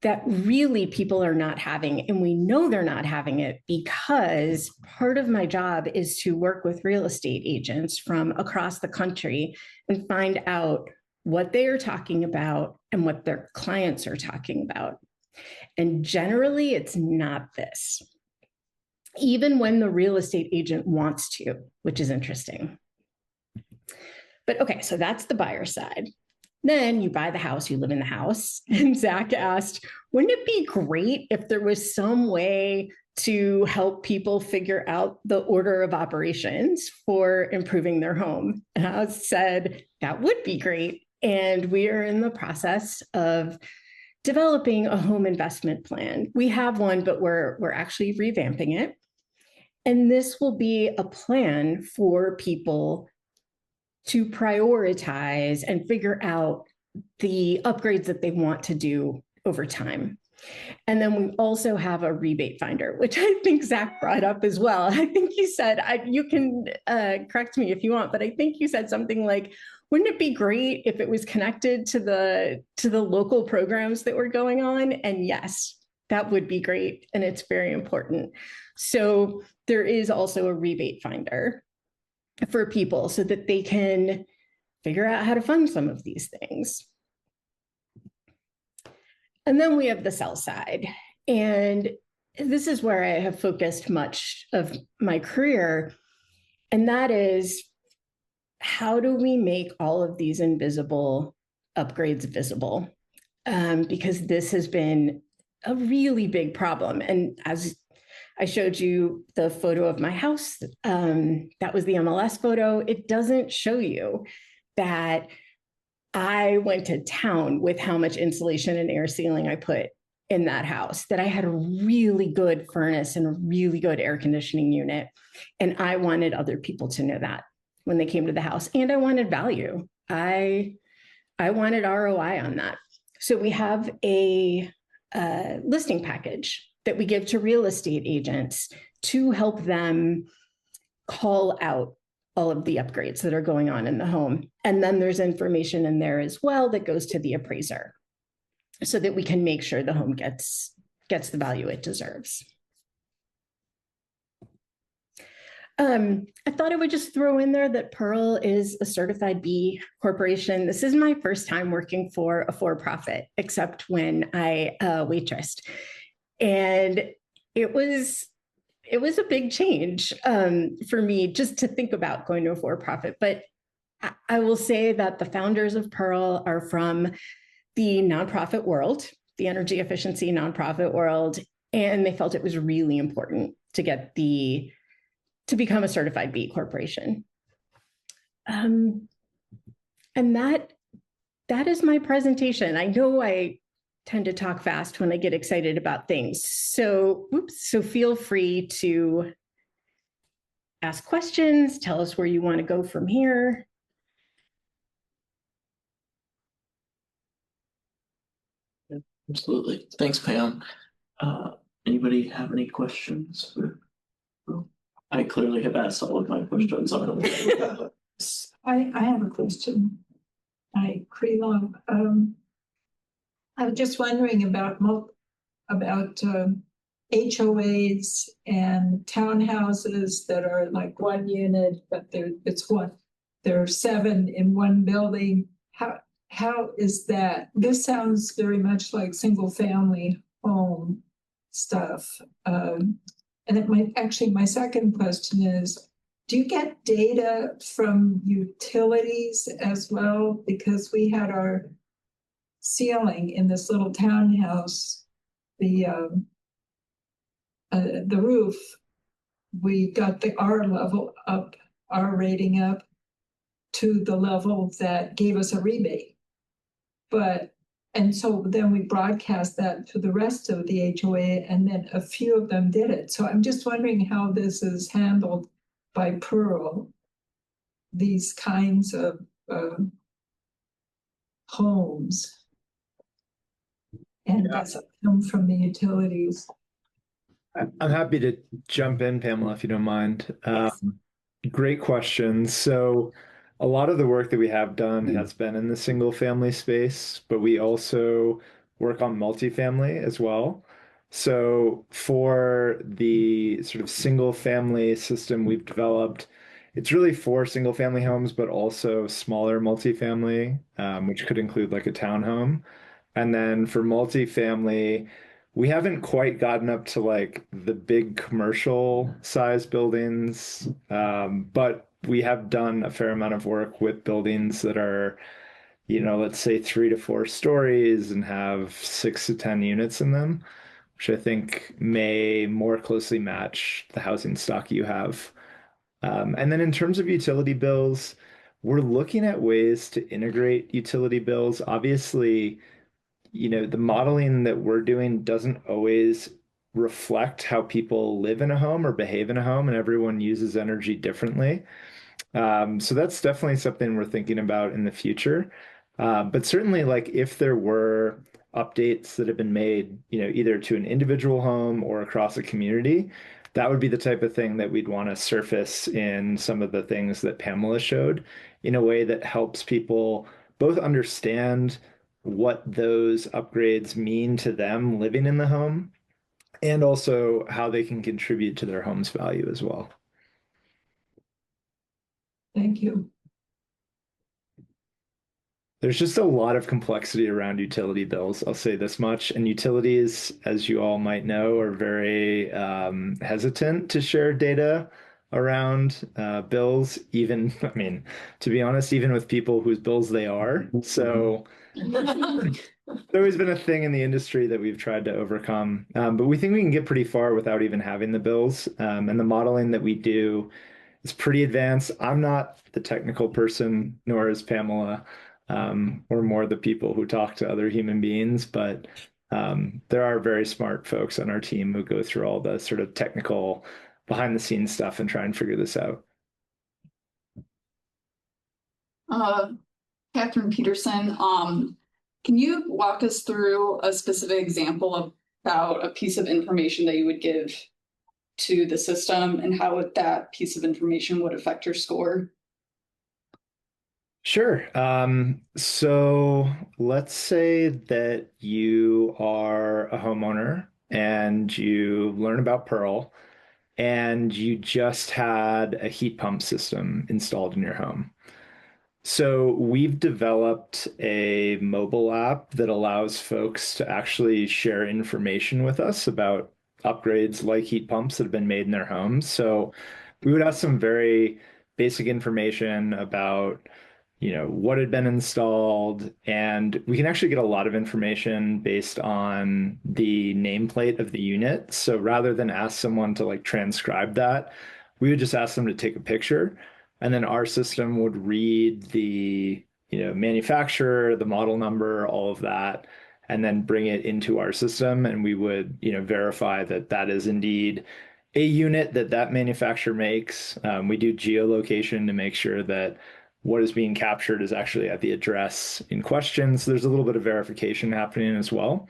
that really people are not having. And we know they're not having it because part of my job is to work with real estate agents from across the country and find out what they are talking about and what their clients are talking about. And generally, it's not this, even when the real estate agent wants to, which is interesting. But okay, so that's the buyer side. Then you buy the house, you live in the house. And Zach asked, wouldn't it be great if there was some way to help people figure out the order of operations for improving their home? And I said, that would be great. And we are in the process of developing a home investment plan. We have one, but we're actually revamping it. And this will be a plan for people to prioritize and figure out the upgrades that they want to do over time. And then we also have a rebate finder, which I think Zach brought up as well. I think you said, you can correct me if you want, but I think you said something like, wouldn't it be great if it was connected to the local programs that were going on? And yes, that would be great. And it's very important. So there is also a rebate finder for people so that they can figure out how to fund some of these things. And then we have the sell side. And this is where I have focused much of my career. And that is, how do we make all of these invisible upgrades visible? Because this has been a really big problem. And as I showed you the photo of my house, that was the MLS photo. It doesn't show you that I went to town with how much insulation and air sealing I put in that house, that I had a really good furnace and a really good air conditioning unit. And I wanted other people to know that when they came to the house. And I wanted value. I wanted ROI on that. So we have a listing package that we give to real estate agents to help them call out all of the upgrades that are going on in the home. And then there's information in there as well that goes to the appraiser so that we can make sure the home gets the value it deserves. I thought I would just throw in there that Pearl is a certified B corporation. This is my first time working for a for-profit, except when I waitressed. And it was a big change for me just to think about going to a for-profit. But I will say that the founders of Pearl are from the nonprofit world, the energy efficiency nonprofit world, and they felt it was really important to become a certified B corporation. And that is my presentation. I know I tend to talk fast when I get excited about things. So feel free to ask questions, tell us where you want to go from here. Absolutely. Thanks, Pam. Anybody have any questions? I clearly have asked all of my questions. I have a question. Hi, Krelov. I was just wondering about HOAs and townhouses that are like one unit, but there are 7 in one building. How is that? This sounds very much like single family home stuff. And my second question is, do you get data from utilities as well? Because we had our ceiling in this little townhouse, the roof, we got the R rating up to the level that gave us a rebate. And so then we broadcast that to the rest of the HOA, and then a few of them did it. So I'm just wondering how this is handled by Pearl, these kinds of homes. And Yeah. does it come from the utilities? I'm happy to jump in, Pamela, if you don't mind. Yes. Great question. So, a lot of the work that we have done has been in the single family space, but we also work on multifamily as well. So, for the sort of single family system we've developed, it's really for single family homes, but also smaller multifamily, which could include like a townhome. And then for multifamily, we haven't quite gotten up to like the big commercial size buildings, but we have done a fair amount of work with buildings that are, let's say 3 to 4 stories and have 6 to 10 units in them, which I think may more closely match the housing stock you have. And then in terms of utility bills, we're looking at ways to integrate utility bills. Obviously, the modeling that we're doing doesn't always reflect how people live in a home or behave in a home, and everyone uses energy differently. So that's definitely something we're thinking about in the future. But certainly, like if there were updates that have been made, either to an individual home or across a community, that would be the type of thing that we'd want to surface in some of the things that Pamela showed in a way that helps people both understand what those upgrades mean to them living in the home and also how they can contribute to their home's value as well. Thank you. There's just a lot of complexity around utility bills. I'll say this much. And utilities, as you all might know, are very hesitant to share data around bills, even, I mean, to be honest, even with people whose bills they are. So there's always been a thing in the industry that we've tried to overcome. But we think we can get pretty far without even having the bills. And the modeling that we do is pretty advanced. I'm not the technical person, nor is Pamela. Or more the people who talk to other human beings, but there are very smart folks on our team who go through all the sort of technical behind the scenes stuff and try and figure this out. Catherine Peterson, can you walk us through a specific example about a piece of information that you would give to the system and how that piece of information would affect your score? Sure. So let's say that you are a homeowner and you learn about Pearl and you just had a heat pump system installed in your home. So we've developed a mobile app that allows folks to actually share information with us about upgrades like heat pumps that have been made in their homes. So we would ask some very basic information about what had been installed, and we can actually get a lot of information based on the nameplate of the unit. So rather than ask someone to like transcribe that, we would just ask them to take a picture, and then our system would read the manufacturer, the model number, all of that, and then bring it into our system, and we would verify that that is indeed a unit that manufacturer makes. We do geolocation to make sure that what is being captured is actually at the address in question. So there's a little bit of verification happening as well.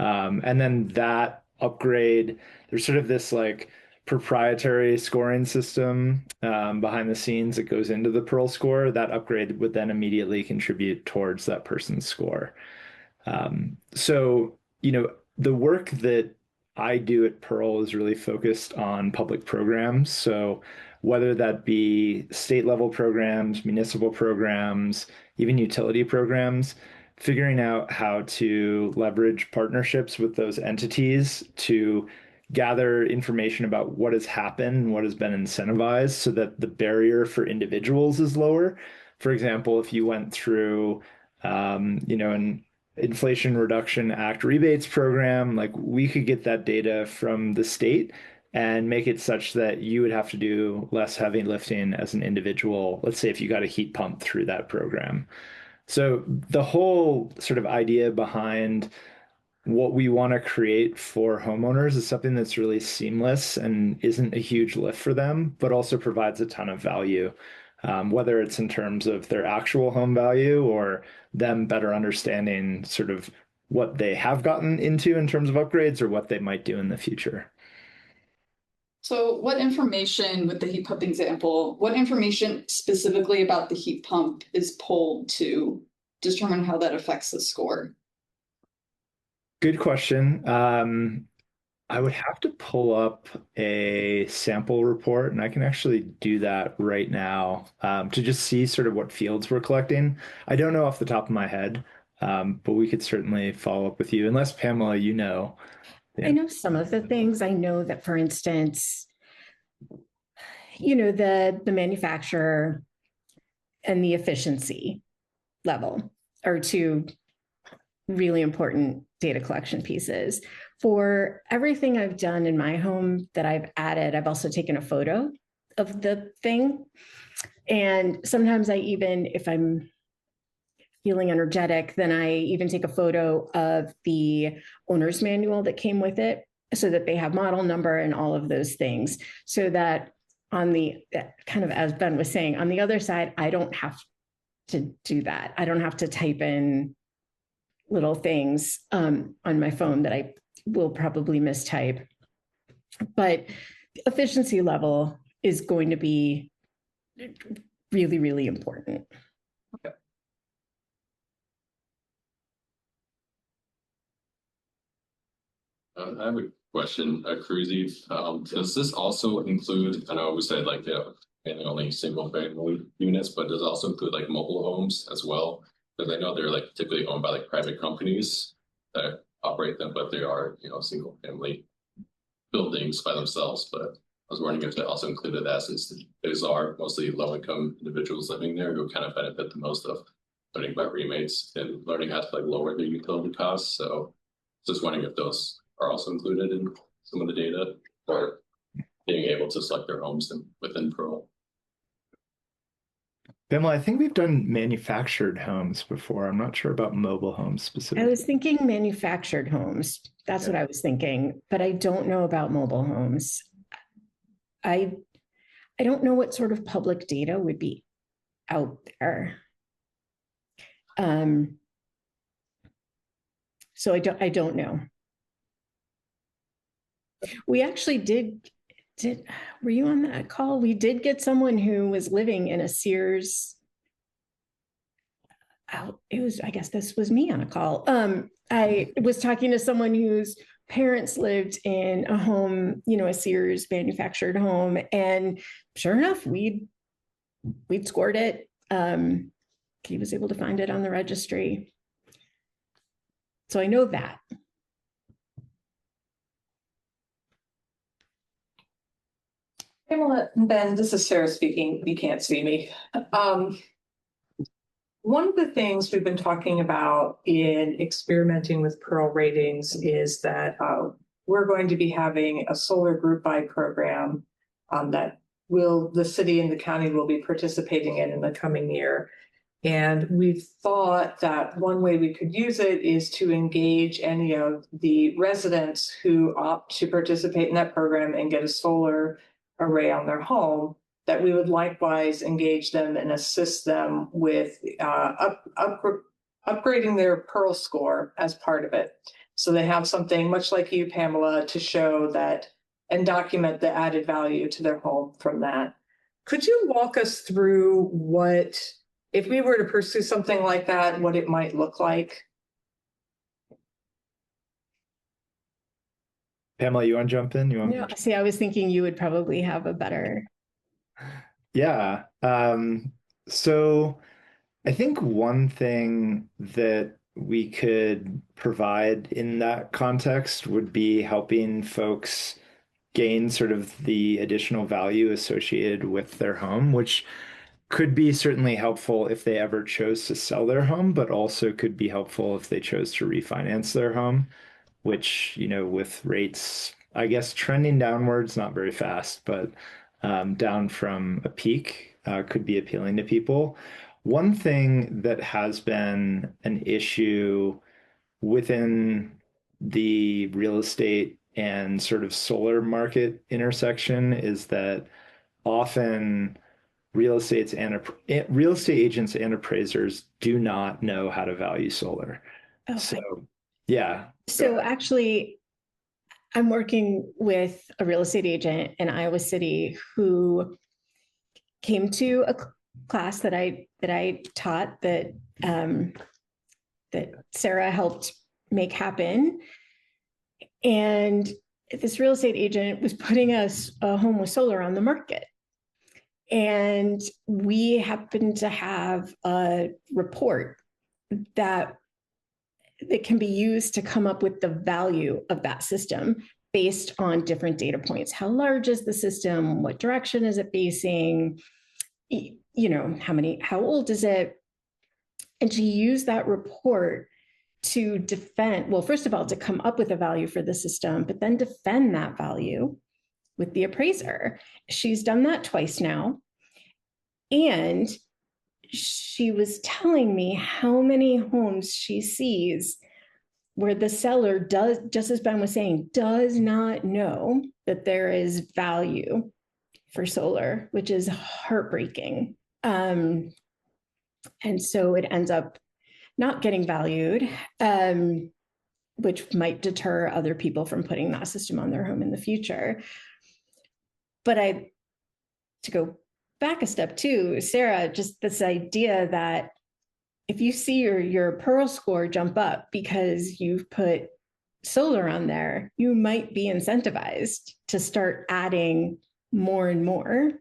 And then that upgrade, there's sort of this like proprietary scoring system behind the scenes that goes into the Pearl score. That upgrade would then immediately contribute towards that person's score. So, the work that I do at Pearl is really focused on public programs. So whether that be state level programs, municipal programs, even utility programs, figuring out how to leverage partnerships with those entities to gather information about what has happened, what has been incentivized so that the barrier for individuals is lower. For example, if you went through, an Inflation Reduction Act rebates program, like we could get that data from the state and make it such that you would have to do less heavy lifting as an individual, let's say if you got a heat pump through that program. So the whole sort of idea behind what we want to create for homeowners is something that's really seamless and isn't a huge lift for them, but also provides a ton of value. whether it's in terms of their actual home value or them better understanding sort of what they have gotten into in terms of upgrades or what they might do in the future. So what information with the heat pump example, what information specifically about the heat pump is pulled to determine how that affects the score? Good question. I would have to pull up a sample report, and I can actually do that right now to just see sort of what fields we're collecting. I don't know off the top of my head, but we could certainly follow up with you, unless Pamela, you know. I know some of the things. I know that, for instance, the manufacturer and the efficiency level are two really important data collection pieces. For everything I've done in my home that I've added, I've also taken a photo of the thing. And sometimes I even, if I'm feeling energetic, then I even take a photo of the owner's manual that came with it so that they have model number and all of those things. So that on the, kind of as Ben was saying, on the other side, I don't have to do that. I don't have to type in little things on my phone that I will probably mistype. But efficiency level is going to be really, really important. Okay. I have a question, Cruzy. Does this also include, I know we said like, mainly only single family units, but does it also include like mobile homes as well? Because I know they're like typically owned by like private companies that operate them, but they are, single family buildings by themselves. But I was wondering if that also included that, since those are mostly low income individuals living there who kind of benefit the most of learning about rebates and learning how to like lower their utility costs. So just wondering if those are also included in some of the data, or being able to select their homes within Pearl. Pamela, I think we've done manufactured homes before. I'm not sure about mobile homes I specifically. was thinking manufactured homes. That's what I was thinking, but I don't know about mobile homes. I don't know what sort of public data would be out there. So I don't know. We actually did, were you on that call? We did get someone who was living in a Sears. I guess this was me on a call. I was talking to someone whose parents lived in a home, a Sears manufactured home. And sure enough, we'd scored it. He was able to find it on the registry. So I know that. Pamela, Ben, this is Sarah speaking. You can't see me. One of the things we've been talking about in experimenting with Pearl ratings is that we're going to be having a solar group buy program that the city and the county will be participating in the coming year. And we've thought that one way we could use it is to engage any of the residents who opt to participate in that program and get a solar array on their home, that we would likewise engage them and assist them with upgrading their Pearl score as part of it. So they have something much like you, Pamela, to show that and document the added value to their home from that. Could you walk us through what, if we were to pursue something like that, what it might look like? Pamela, you want to jump in? See, I was thinking you would probably have a better. Yeah. So I think one thing that we could provide in that context would be helping folks gain sort of the additional value associated with their home, which could be certainly helpful if they ever chose to sell their home, but also could be helpful if they chose to refinance their home, which, with rates, I guess, trending downwards, not very fast, but down from a peak, could be appealing to people. One thing that has been an issue within the real estate and sort of solar market intersection is that often real estate agents and appraisers do not know how to value solar. Okay. So, yeah. So actually, I'm working with a real estate agent in Iowa City who came to a class that I taught that that Sarah helped make happen. And this real estate agent was putting us a home with solar on the market. And we happened to have a report that can be used to come up with the value of that system based on different data points. How large is the system? What direction is it facing? You know, how old is it? And to use that report to defend, well, first of all, to come up with a value for the system, but then defend that value with the appraiser. She's done that twice now. And she was telling me how many homes she sees where the seller does, just as Ben was saying, does not know that there is value for solar, which is heartbreaking. And so it ends up not getting valued, which might deter other people from putting that system on their home in the future. But to go back a step too, Sarah, just this idea that if you see your Pearl score jump up because you've put solar on there, you might be incentivized to start adding more and more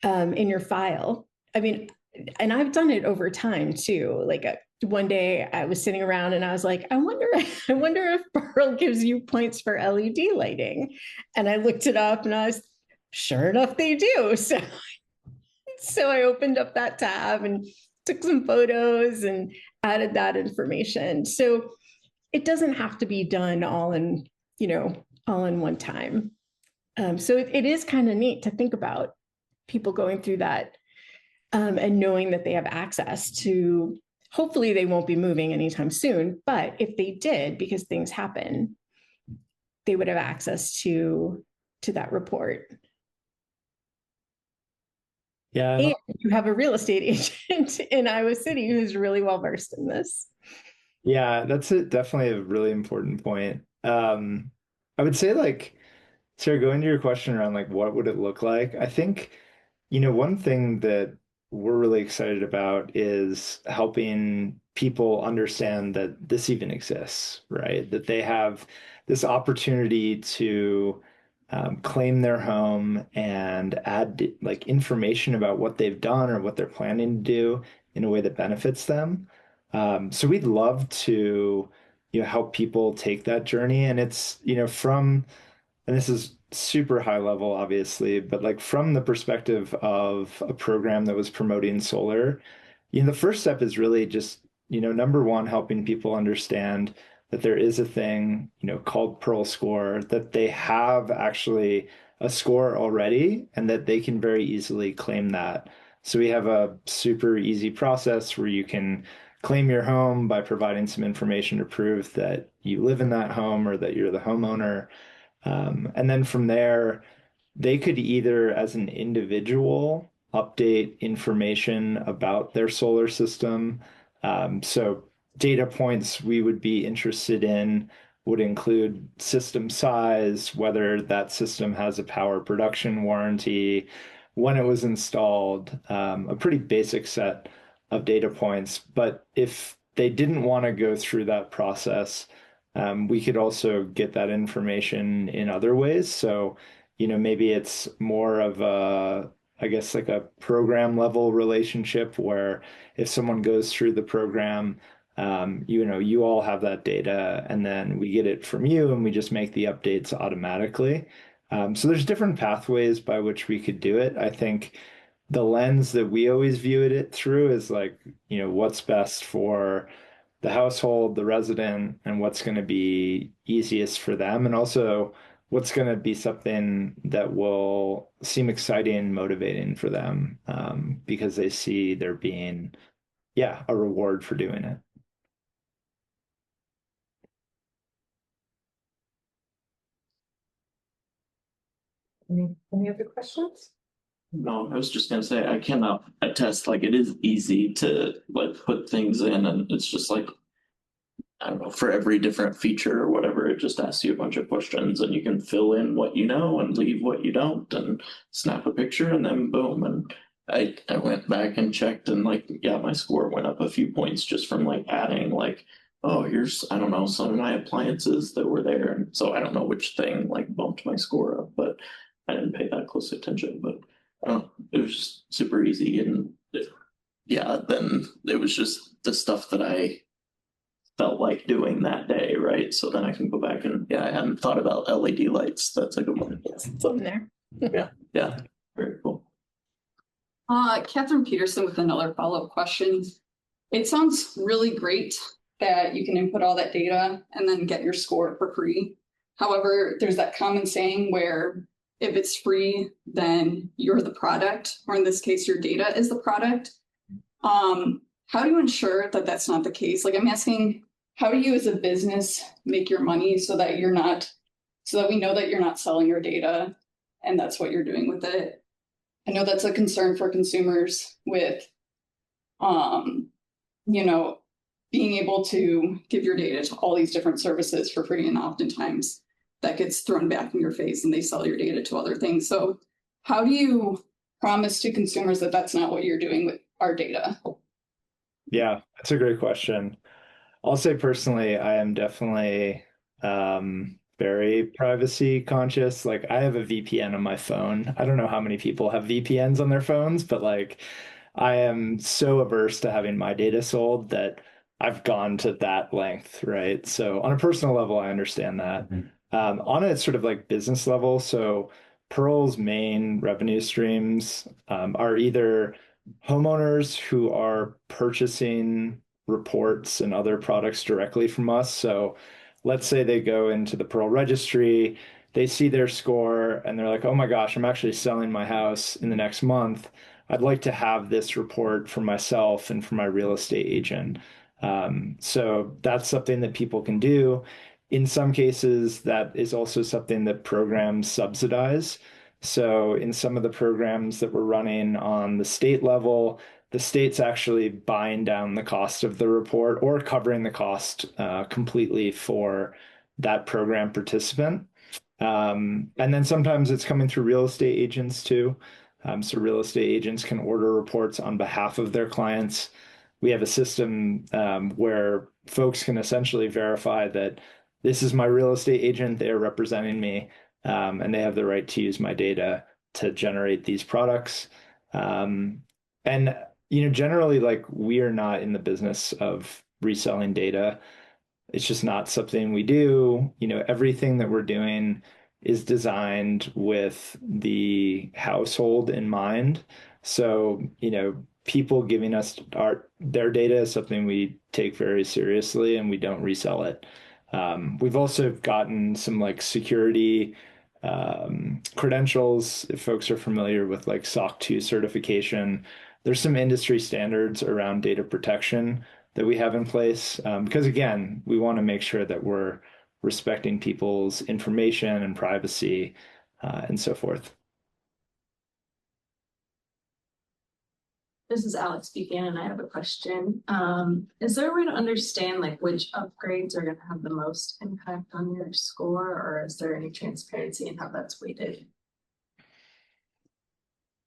in your file. I mean, and I've done it over time too. Like one day I was sitting around and I was like, I wonder if Pearl gives you points for LED lighting. And I looked it up and I was, sure enough, they do. So I opened up that tab and took some photos and added that information. So it doesn't have to be done all in one time. So it is kind of neat to think about people going through that and knowing that they have access to, hopefully they won't be moving anytime soon, but if they did, because things happen, they would have access to that report. Yeah. And you have a real estate agent in Iowa City who's really well versed in this. Yeah, that's definitely a really important point. I would say, like, Sarah, going to your question around like what would it look like? I think, one thing that we're really excited about is helping people understand that this even exists, right? That they have this opportunity to claim their home and add like information about what they've done or what they're planning to do in a way that benefits them. So we'd love to, help people take that journey. And it's, and this is super high level, obviously, but like from the perspective of a program that was promoting solar, the first step is really just, number one, helping people understand that there is a thing, called Pearl Score, that they have actually a score already and that they can very easily claim that. So we have a super easy process where you can claim your home by providing some information to prove that you live in that home or that you're the homeowner. And then from there, they could either, as an individual, update information about their solar system. So data points we would be interested in would include system size, whether that system has a power production warranty, when it was installed, a pretty basic set of data points. But if they didn't want to go through that process, we could also get that information in other ways. So, maybe it's more of I guess like a program level relationship where if someone goes through the program, you all have that data and then we get it from you and we just make the updates automatically. So there's different pathways by which we could do it. I think the lens that we always viewed it through is like, what's best for the household, the resident, and what's going to be easiest for them. And also what's going to be something that will seem exciting and motivating for them because they see there being, a reward for doing it. Any other questions? No, I was just gonna say, I cannot attest, like, it is easy to like put things in and it's just like, I don't know, for every different feature or whatever, it just asks you a bunch of questions and you can fill in what you know and leave what you don't and snap a picture and then boom. And I went back and checked and like, yeah, my score went up a few points just from like adding like, oh, here's, I don't know, some of my appliances that were there. And so I don't know which thing like bumped my score up, but I didn't pay that close attention, but it was just super easy. And yeah, then it was just the stuff that I felt like doing that day, right? So then I can go back and yeah, I hadn't thought about LED lights. That's a good one. It's in there. Yeah, very cool. Catherine Peterson with another follow-up question. It sounds really great that you can input all that data and then get your score for free. However, there's that common saying where if it's free, then you're the product, or in this case, your data is the product. How do you ensure that that's not the case? Like I'm asking, how do you as a business make your money so that we know that you're not selling your data and that's what you're doing with it? I know that's a concern for consumers with, being able to give your data to all these different services for free, and oftentimes that gets thrown back in your face and they sell your data to other things. So how do you promise to consumers that that's not what you're doing with our data? Yeah, that's a great question. I'll say personally, I am definitely very privacy conscious. Like I have a VPN on my phone. I don't know how many people have VPNs on their phones, but like I am so averse to having my data sold that I've gone to that length, right? So on a personal level, I understand that. On a sort of like business level, so Pearl's main revenue streams are either homeowners who are purchasing reports and other products directly from us. So let's say they go into the Pearl registry, they see their score, and they're like, oh my gosh, I'm actually selling my house in the next month. I'd like to have this report for myself and for my real estate agent. So that's something that people can do. In some cases, that is also something that programs subsidize. So in some of the programs that we're running on the state level, the state's actually buying down the cost of the report or covering the cost completely for that program participant. And then sometimes it's coming through real estate agents too. So real estate agents can order reports on behalf of their clients. We have a system where folks can essentially verify that this is my real estate agent, they are representing me, and they have the right to use my data to generate these products. And generally, like we are not in the business of reselling data. It's just not something we do. Everything that we're doing is designed with the household in mind. So, people giving us their data is something we take very seriously and we don't resell it. We've also gotten some like security credentials. If folks are familiar with like SOC 2 certification, there's some industry standards around data protection that we have in place. Because again, we want to make sure that we're respecting people's information and privacy and so forth. This is Alex speaking, and I have a question. Is there a way to understand like which upgrades are going to have the most impact on your score, or is there any transparency in how that's weighted?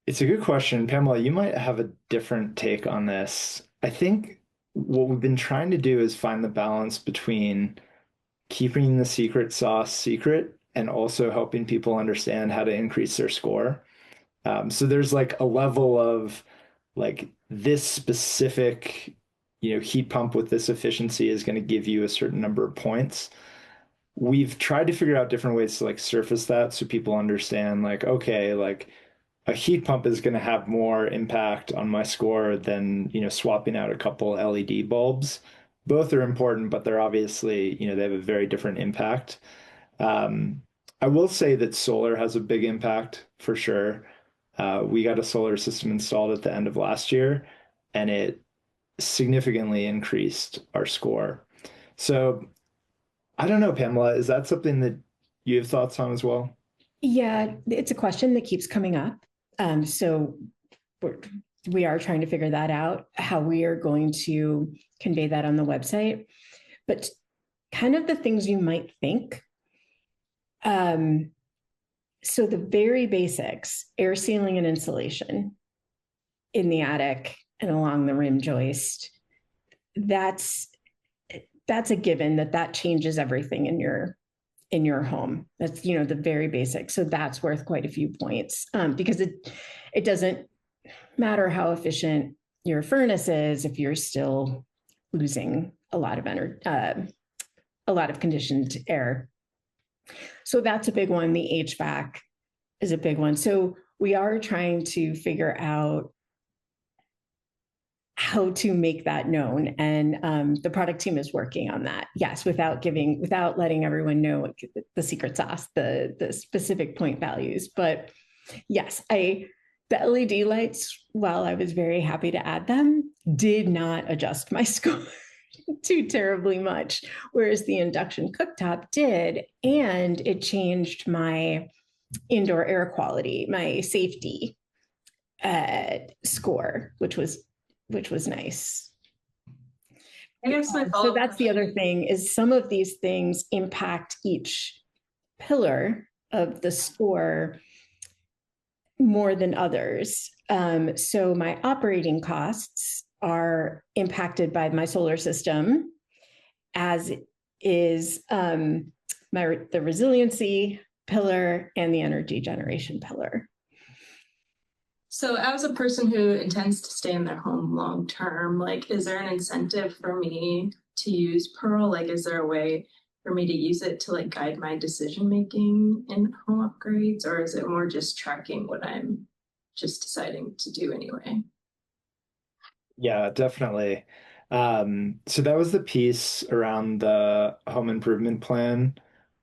It's a good question. Pamela, you might have a different take on this. I think what we've been trying to do is find the balance between keeping the secret sauce secret and also helping people understand how to increase their score. So there's like a level of like this specific, heat pump with this efficiency is going to give you a certain number of points. We've tried to figure out different ways to like surface that so people understand like, okay, like a heat pump is going to have more impact on my score than, swapping out a couple LED bulbs. Both are important, but they're obviously, they have a very different impact. I will say that solar has a big impact for sure. We got a solar system installed at the end of last year, and it significantly increased our score. So I don't know, Pamela, is that something that you have thoughts on as well? Yeah, it's a question that keeps coming up. So we are trying to figure that out, how we are going to convey that on the website. But kind of the things you might think. So the very basics, air sealing and insulation in the attic and along the rim joist, that's a given that changes everything in your home. That's, the very basic. So that's worth quite a few points, because it doesn't matter how efficient your furnace is if you're still losing a lot of energy, a lot of conditioned air. So that's a big one. The HVAC is a big one. So we are trying to figure out how to make that known. And the product team is working on that. Yes, without letting everyone know the secret sauce, the specific point values. But yes, the LED lights, while I was very happy to add them, did not adjust my score too terribly much, whereas the induction cooktop did, and it changed my indoor air quality, my safety score, which was nice. I guess my So that's the other thing, is some of these things impact each pillar of the score more than others. So my operating costs are impacted by my solar system, as is the resiliency pillar and the energy generation pillar. So as a person who intends to stay in their home long term, like, is there an incentive for me to use Pearl? Like, is there a way for me to use it to like guide my decision making in home upgrades, or is it more just tracking what I'm just deciding to do anyway? Yeah, definitely. So that was the piece around the home improvement plan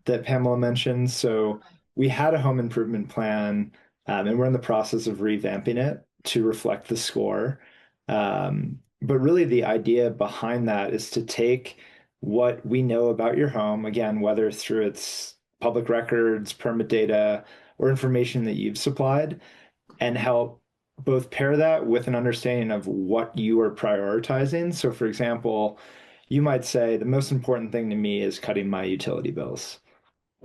that Pamela mentioned. So we had a home improvement plan, and we're in the process of revamping it to reflect the score. But really, the idea behind that is to take what we know about your home, again, whether through its public records, permit data, or information that you've supplied, and help both pair that with an understanding of what you are prioritizing. So, for example, you might say the most important thing to me is cutting my utility bills.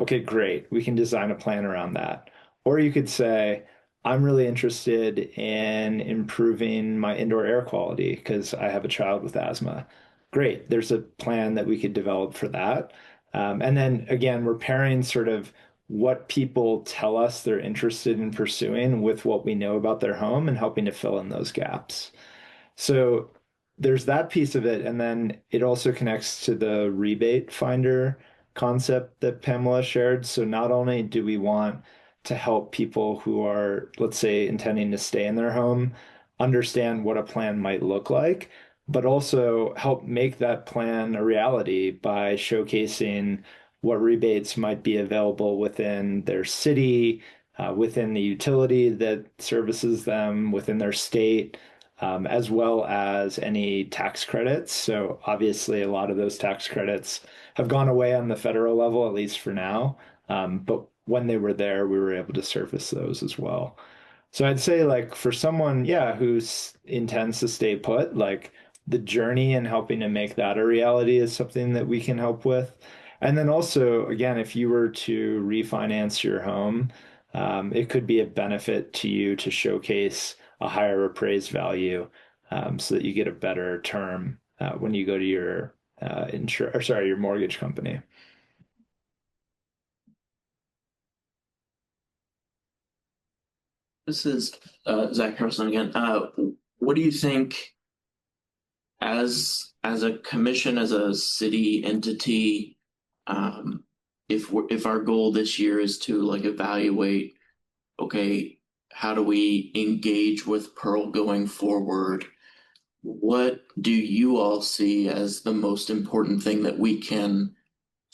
Okay, great. We can design a plan around that. Or you could say, I'm really interested in improving my indoor air quality because I have a child with asthma. Great. There's a plan that we could develop for that. And then again, we're pairing sort of what people tell us they're interested in pursuing with what we know about their home and helping to fill in those gaps. So there's that piece of it. And then it also connects to the rebate finder concept that Pamela shared. So not only do we want to help people who are, let's say, intending to stay in their home understand what a plan might look like, but also help make that plan a reality by showcasing what rebates might be available within their city, within the utility that services them, within their state, as well as any tax credits. So obviously, a lot of those tax credits have gone away on the federal level, at least for now. But when they were there, we were able to surface those as well. So I'd say, like, for someone, yeah, who intends to stay put, like, the journey and helping to make that a reality is something that we can help with. And then also, again, if you were to refinance your home, it could be a benefit to you to showcase a higher appraised value, so that you get a better term when you go to your your mortgage company. This is Zach Harrison again. What do you think, as a commission, as a city entity, if our goal this year is to like evaluate, okay, how do we engage with Pearl going forward? What do you all see as the most important thing that we can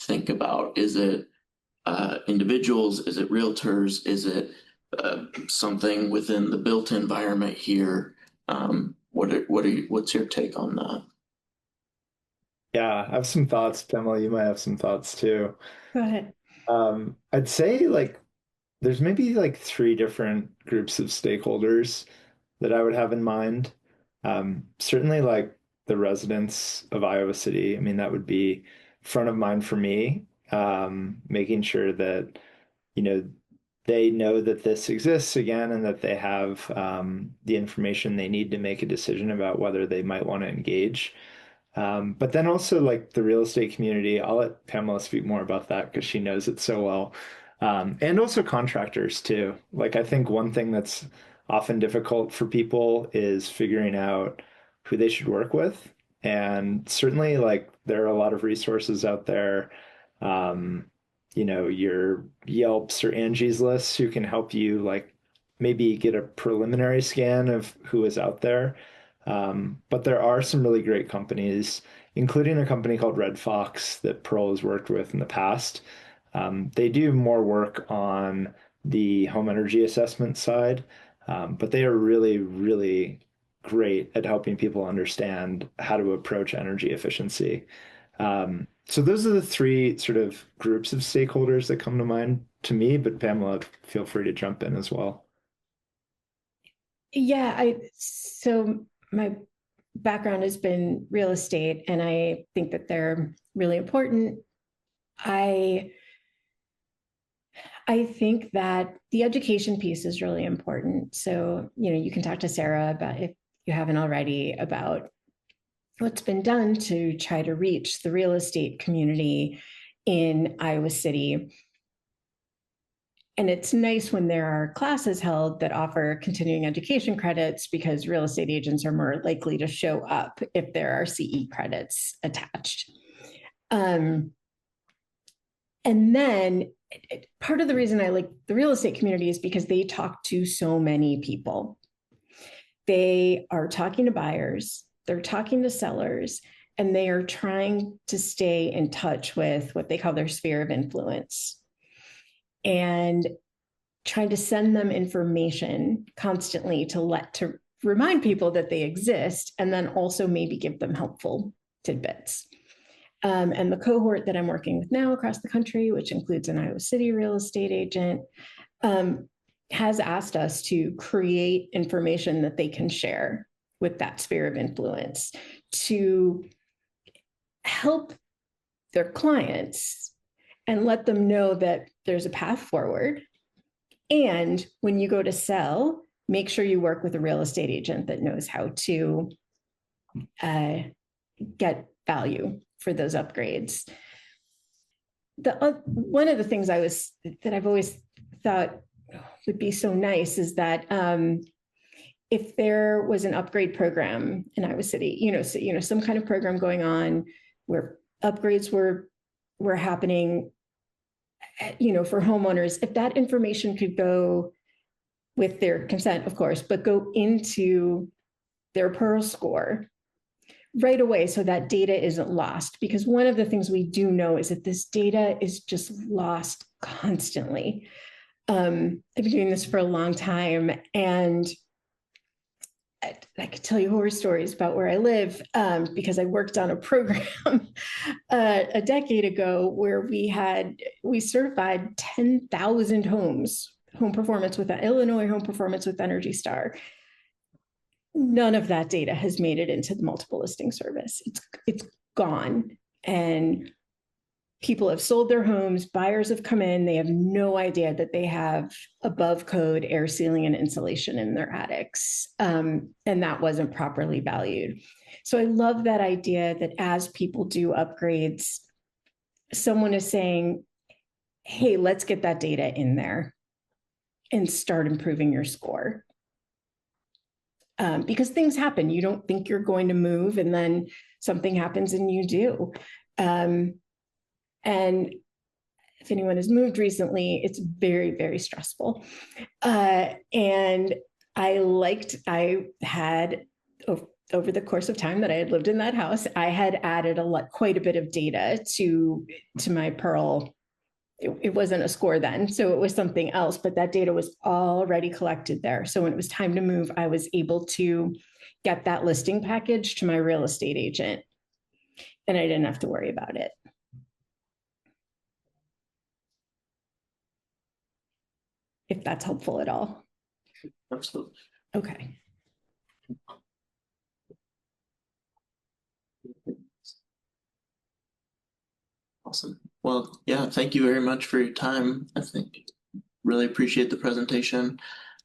think about? Is it individuals? Is it realtors? Is it something within the built environment here? What's your take on that? Yeah, I have some thoughts. Pamela, you might have some thoughts too. Go ahead. I'd say, like, there's maybe like three different groups of stakeholders that I would have in mind. Certainly like the residents of Iowa City. I mean, that would be front of mind for me. Making sure that, you know, they know that this exists again and that they have the information they need to make a decision about whether they might want to engage. But then also like the real estate community, I'll let Pamela speak more about that because she knows it so well. And also contractors too. Like I think one thing that's often difficult for people is figuring out who they should work with. And certainly like there are a lot of resources out there. You know, your Yelps or Angie's lists who can help you like maybe get a preliminary scan of who is out there. But there are some really great companies, including a company called Red Fox that Pearl has worked with in the past. They do more work on the home energy assessment side, but they are really, really great at helping people understand how to approach energy efficiency. So those are the three sort of groups of stakeholders that come to mind to me, but Pamela, feel free to jump in as well. Yeah, so my background has been real estate, and I think that they're really important. I think that the education piece is really important. So, you know, you can talk to Sarah about, if you haven't already, about what's been done to try to reach the real estate community in Iowa City. And it's nice when there are classes held that offer continuing education credits, because real estate agents are more likely to show up if there are CE credits attached. And then part of the reason I like the real estate community is because they talk to so many people. They are talking to buyers, they're talking to sellers, and they are trying to stay in touch with what they call their sphere of influence, and trying to send them information constantly to remind people that they exist, and then also maybe give them helpful tidbits. And the cohort that I'm working with now across the country, which includes an Iowa City real estate agent, has asked us to create information that they can share with that sphere of influence to help their clients and let them know that there's a path forward. And when you go to sell, make sure you work with a real estate agent that knows how to get value for those upgrades. One of the things that I've always thought would be so nice is that if there was an upgrade program in Iowa City, some kind of program going on where upgrades were happening, for homeowners, if that information could go, with their consent, of course, but go into their Pearl score right away, so that data isn't lost. Because one of the things we do know is that this data is just lost constantly. I've been doing this for a long time, and I could tell you horror stories about where I live, because I worked on a program a decade ago where we certified 10,000 homes, Illinois home performance with Energy Star. None of that data has made it into the multiple listing service. It's gone, and people have sold their homes. Buyers have come in. They have no idea that they have above code air sealing and insulation in their attics. And that wasn't properly valued. So I love that idea that as people do upgrades, someone is saying, hey, let's get that data in there and start improving your score. Because things happen. You don't think you're going to move, and then something happens and you do. And if anyone has moved recently, it's very, very stressful. And I had, over the course of time that I had lived in that house, I had added quite a bit of data to my Pearl. It wasn't a score then, so it was something else, but that data was already collected there. So when it was time to move, I was able to get that listing package to my real estate agent, and I didn't have to worry about it. if that's helpful at all. Absolutely. Okay. Awesome. Well, yeah, thank you very much for your time. I think really appreciate the presentation.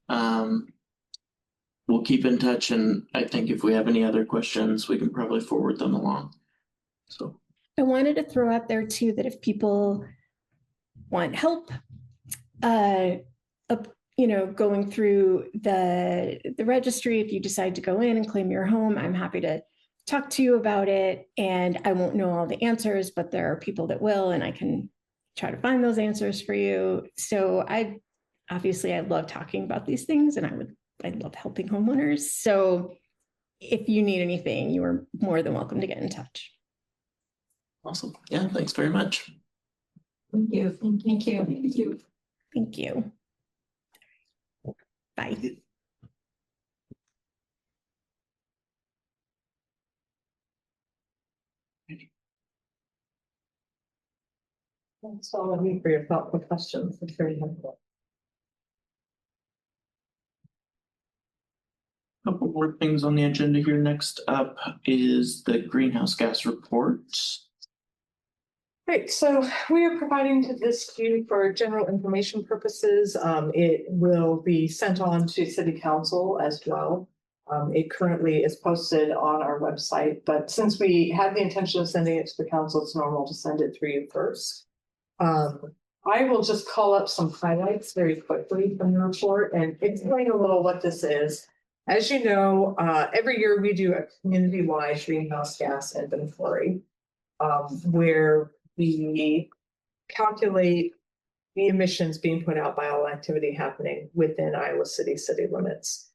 We'll keep in touch, and I think if we have any other questions, we can probably forward them along. So I wanted to throw out there too that if people want help, going through the registry, if you decide to go in and claim your home, I'm happy to talk to you about it. And I won't know all the answers, but there are people that will, and I can try to find those answers for you. So I love talking about these things, and I love helping homeowners. So if you need anything, you are more than welcome to get in touch. awesome. Yeah, thanks very much. Thank you. Thank you. Thank you. Thank you. Bye. Thanks all of you for your thoughtful questions. It's very helpful. Couple more things on the agenda here. Next up is the greenhouse gas report. Great, so we are providing this to you for general information purposes. It will be sent on to City Council as well. It currently is posted on our website, but since we had the intention of sending it to the council, it's normal to send it through you first. I will just call up some highlights very quickly from the report and explain a little what this is. As you know, every year we do a community-wide greenhouse gas inventory, where we calculate the emissions being put out by all activity happening within Iowa City limits.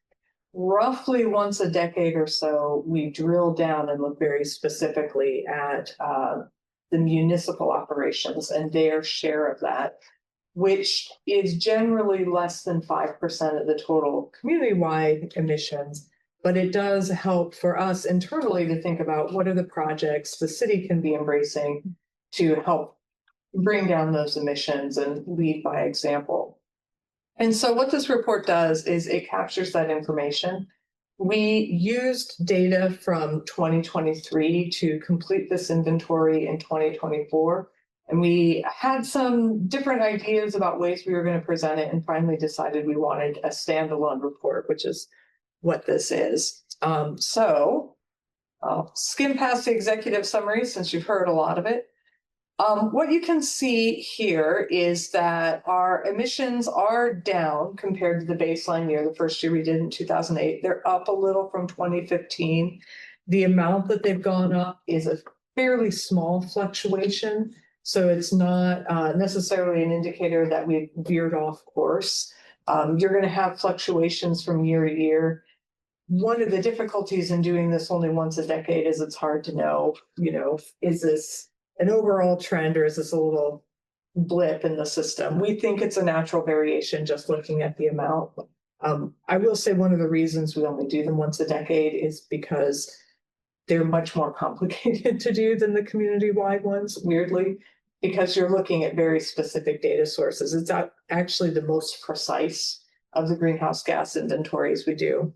Roughly once a decade or so, we drill down and look very specifically at the municipal operations and their share of that, which is generally less than 5% of the total community-wide emissions. But it does help for us internally to think about what are the projects the city can be embracing to help bring down those emissions and lead by example. And so what this report does is it captures that information. We used data from 2023 to complete this inventory in 2024. And we had some different ideas about ways we were going to present it, and finally decided we wanted a standalone report, which is what this is. So I'll skim past the executive summary since you've heard a lot of it. What you can see here is that our emissions are down compared to the baseline year, the first year we did in 2008. They're up a little from 2015. The amount that they've gone up is a fairly small fluctuation, so it's not necessarily an indicator that we've veered off course. You're going to have fluctuations from year to year. One of the difficulties in doing this only once a decade is it's hard to know, is this an overall trend or is this a little blip in the system? We think it's a natural variation just looking at the amount. I will say one of the reasons we only do them once a decade is because they're much more complicated to do than the community-wide ones, weirdly, because you're looking at very specific data sources. It's actually the most precise of the greenhouse gas inventories we do.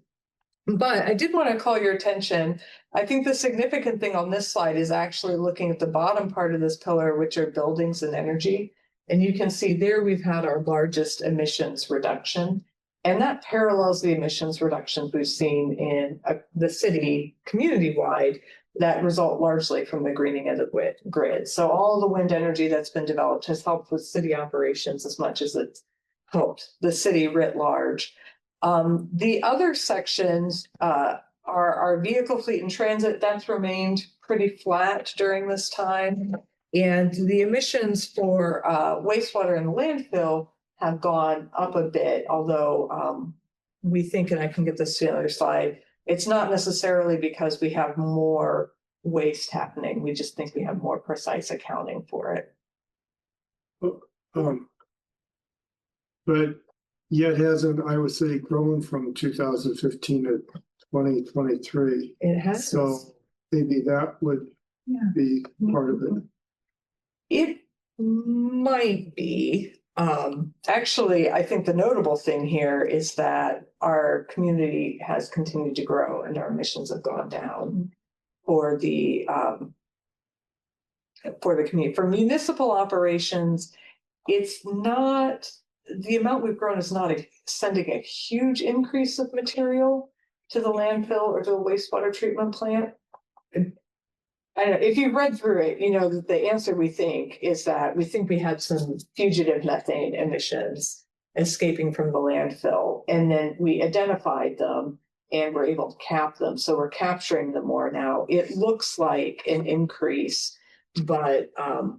But I did want to call your attention. I think the significant thing on this slide is actually looking at the bottom part of this pillar, which are buildings and energy. And you can see there we've had our largest emissions reduction. And that parallels the emissions reductions we've seen in the city community-wide that result largely from the greening of the grid. So all the wind energy that's been developed has helped with city operations as much as it's helped the city writ large. The other sections are our vehicle fleet and transit. That's remained pretty flat during this time. And the emissions for wastewater and landfill have gone up a bit, although we think, and I can get this to the other slide, it's not necessarily because we have more waste happening. We just think we have more precise accounting for it. But yet hasn't Iowa City grown from 2015 to 2023? It has. So maybe that would be part of it. It might be. Actually, I think the notable thing here is that our community has continued to grow and our emissions have gone down for the community. For municipal operations, it's not, the amount we've grown is not sending a huge increase of material to the landfill or to the wastewater treatment plant. I don't know, if you've read through it, you know, the answer we think is that we think we had some fugitive methane emissions escaping from the landfill. And then we identified them and were able to cap them. So we're capturing them more now. It looks like an increase, but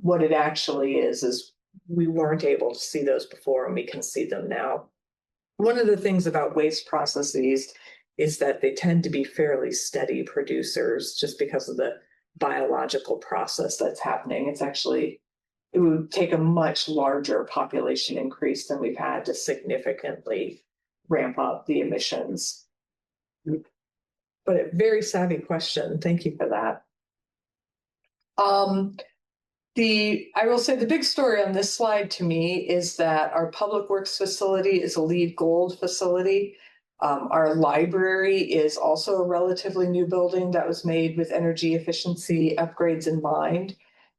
what it actually is we weren't able to see those before and we can see them now. One of the things about waste processes is that they tend to be fairly steady producers just because of the biological process that's happening. It's actually, it would take a much larger population increase than we've had to significantly ramp up the emissions. But a very savvy question. Thank you for that. I will say the big story on this slide to me is that our public works facility is a LEED Gold facility. Our library is also a relatively new building that was made with energy efficiency upgrades in mind.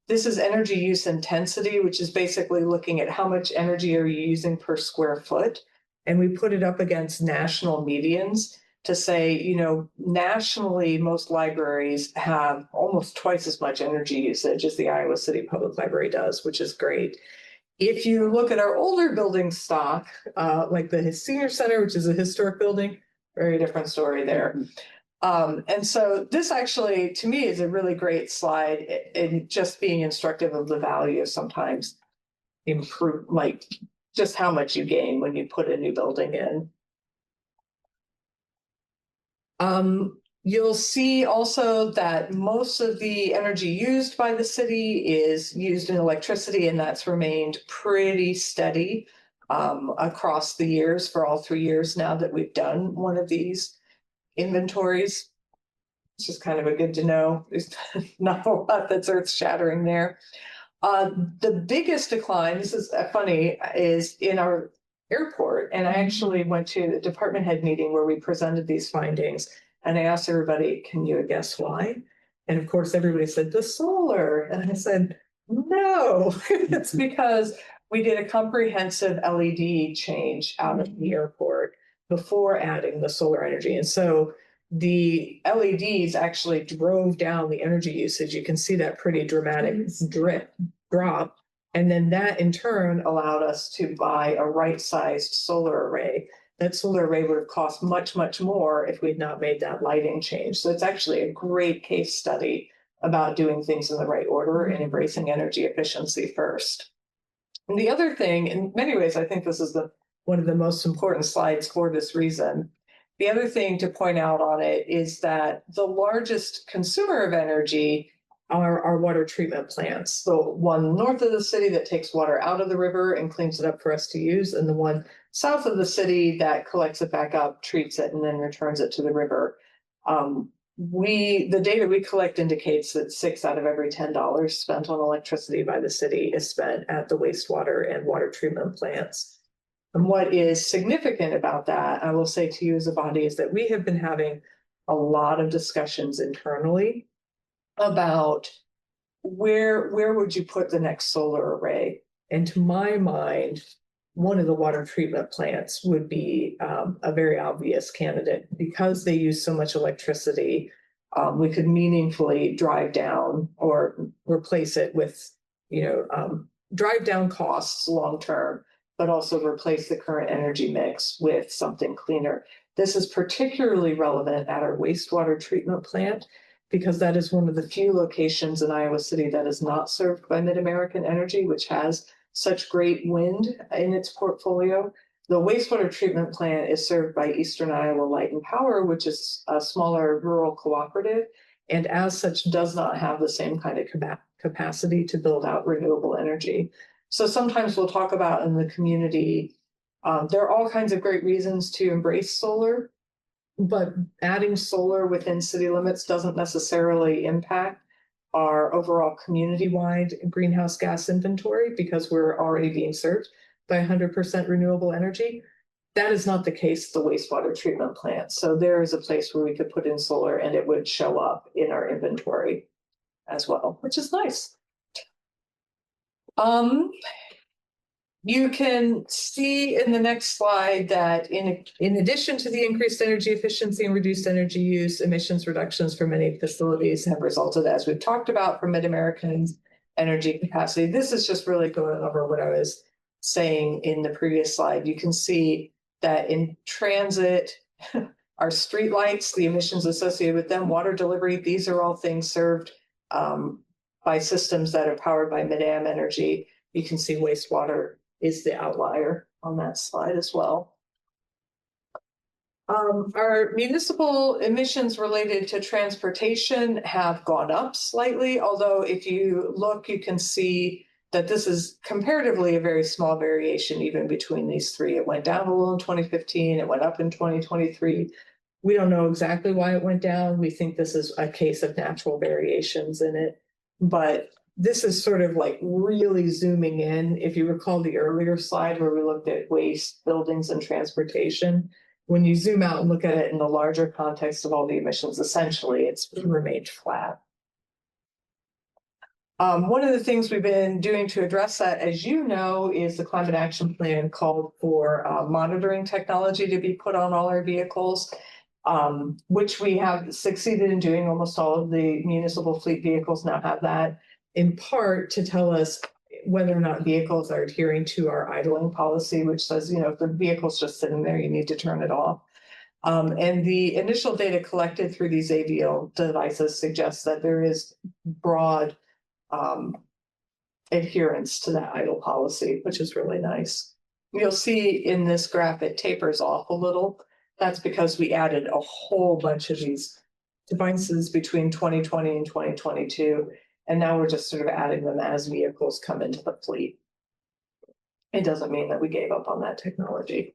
This is energy use intensity, which is basically looking at how much energy are you using per square foot. And we put it up against national medians to say, you know, nationally, most libraries have almost twice as much energy usage as the Iowa City Public Library does, which is great. If you look at our older building stock, like the Senior Center, which is a historic building, very different story there. And so this actually, to me, is a really great slide in just being instructive of the value of sometimes improve, like just how much you gain when you put a new building in. You'll see also that most of the energy used by the city is used in electricity, and that's remained pretty steady across the years for all 3 years now that we've done one of these inventories. It's just kind of a good to know. There's not a lot that's earth shattering there. The biggest decline, this is funny, is in our airport. And I actually went to the department head meeting where we presented these findings. And I asked everybody, can you guess why? And of course, everybody said the solar. And I said, no, it's because we did a comprehensive LED change out of the airport before adding the solar energy. And so the LEDs actually drove down the energy usage. You can see that pretty dramatic drop. And then that in turn allowed us to buy a right-sized solar array. That solar array would have cost much, much more if we'd not made that lighting change. So it's actually a great case study about doing things in the right order and embracing energy efficiency first. And the other thing, in many ways, I think this is one of the most important slides for this reason. The other thing to point out on it is that the largest consumer of energy are our water treatment plants. The one north of the city that takes water out of the river and cleans it up for us to use, and the one south of the city that collects it back up, treats it, and then returns it to the river. The data we collect indicates that 6 out of every $10 spent on electricity by the city is spent at the wastewater and water treatment plants. And what is significant about that, I will say to you as a body, is that we have been having a lot of discussions internally about where would you put the next solar array? And to my mind, one of the water treatment plants would be a very obvious candidate because they use so much electricity. We could meaningfully drive down or replace it with, drive down costs long term, but also replace the current energy mix with something cleaner. This is particularly relevant at our wastewater treatment plant, because that is one of the few locations in Iowa City that is not served by Mid-American Energy, which has such great wind in its portfolio. The wastewater treatment plant is served by Eastern Iowa Light and Power, which is a smaller rural cooperative, and as such does not have the same kind of capacity to build out renewable energy. So sometimes we'll talk about in the community, there are all kinds of great reasons to embrace solar, but adding solar within city limits doesn't necessarily impact our overall community-wide greenhouse gas inventory because we're already being served by 100% renewable energy. That is not the case at the wastewater treatment plant. So there is a place where we could put in solar and it would show up in our inventory as well, which is nice. You can see in the next slide that in addition to the increased energy efficiency and reduced energy use, emissions reductions for many facilities have resulted, as we've talked about, from Mid-American's energy capacity. This is just really going over what I was saying in the previous slide. You can see that in transit, our streetlights, the emissions associated with them, water delivery, these are all things served by systems that are powered by Mid-Am energy. You can see wastewater is the outlier on that slide as well. Our municipal emissions related to transportation have gone up slightly, although if you look, you can see that this is comparatively a very small variation even between these three. It went down a little in 2015, it went up in 2023. We don't know exactly why it went down. We think this is a case of natural variations in it, but this is sort of like really zooming in. If you recall the earlier slide where we looked at waste, buildings, and transportation, when you zoom out and look at it in the larger context of all the emissions, essentially it's remained flat. One of the things we've been doing to address that, as you know, is the Climate Action Plan called for monitoring technology to be put on all our vehicles, which we have succeeded in doing. Almost all of the municipal fleet vehicles now have that, in part to tell us whether or not vehicles are adhering to our idling policy, which says, you know, if the vehicle's just sitting there, you need to turn it off. And the initial data collected through these AVL devices suggests that there is broad adherence to that idle policy, which is really nice. You'll see in this graph, it tapers off a little. That's because we added a whole bunch of these devices between 2020 and 2022. And now we're just sort of adding them as vehicles come into the fleet. It doesn't mean that we gave up on that technology.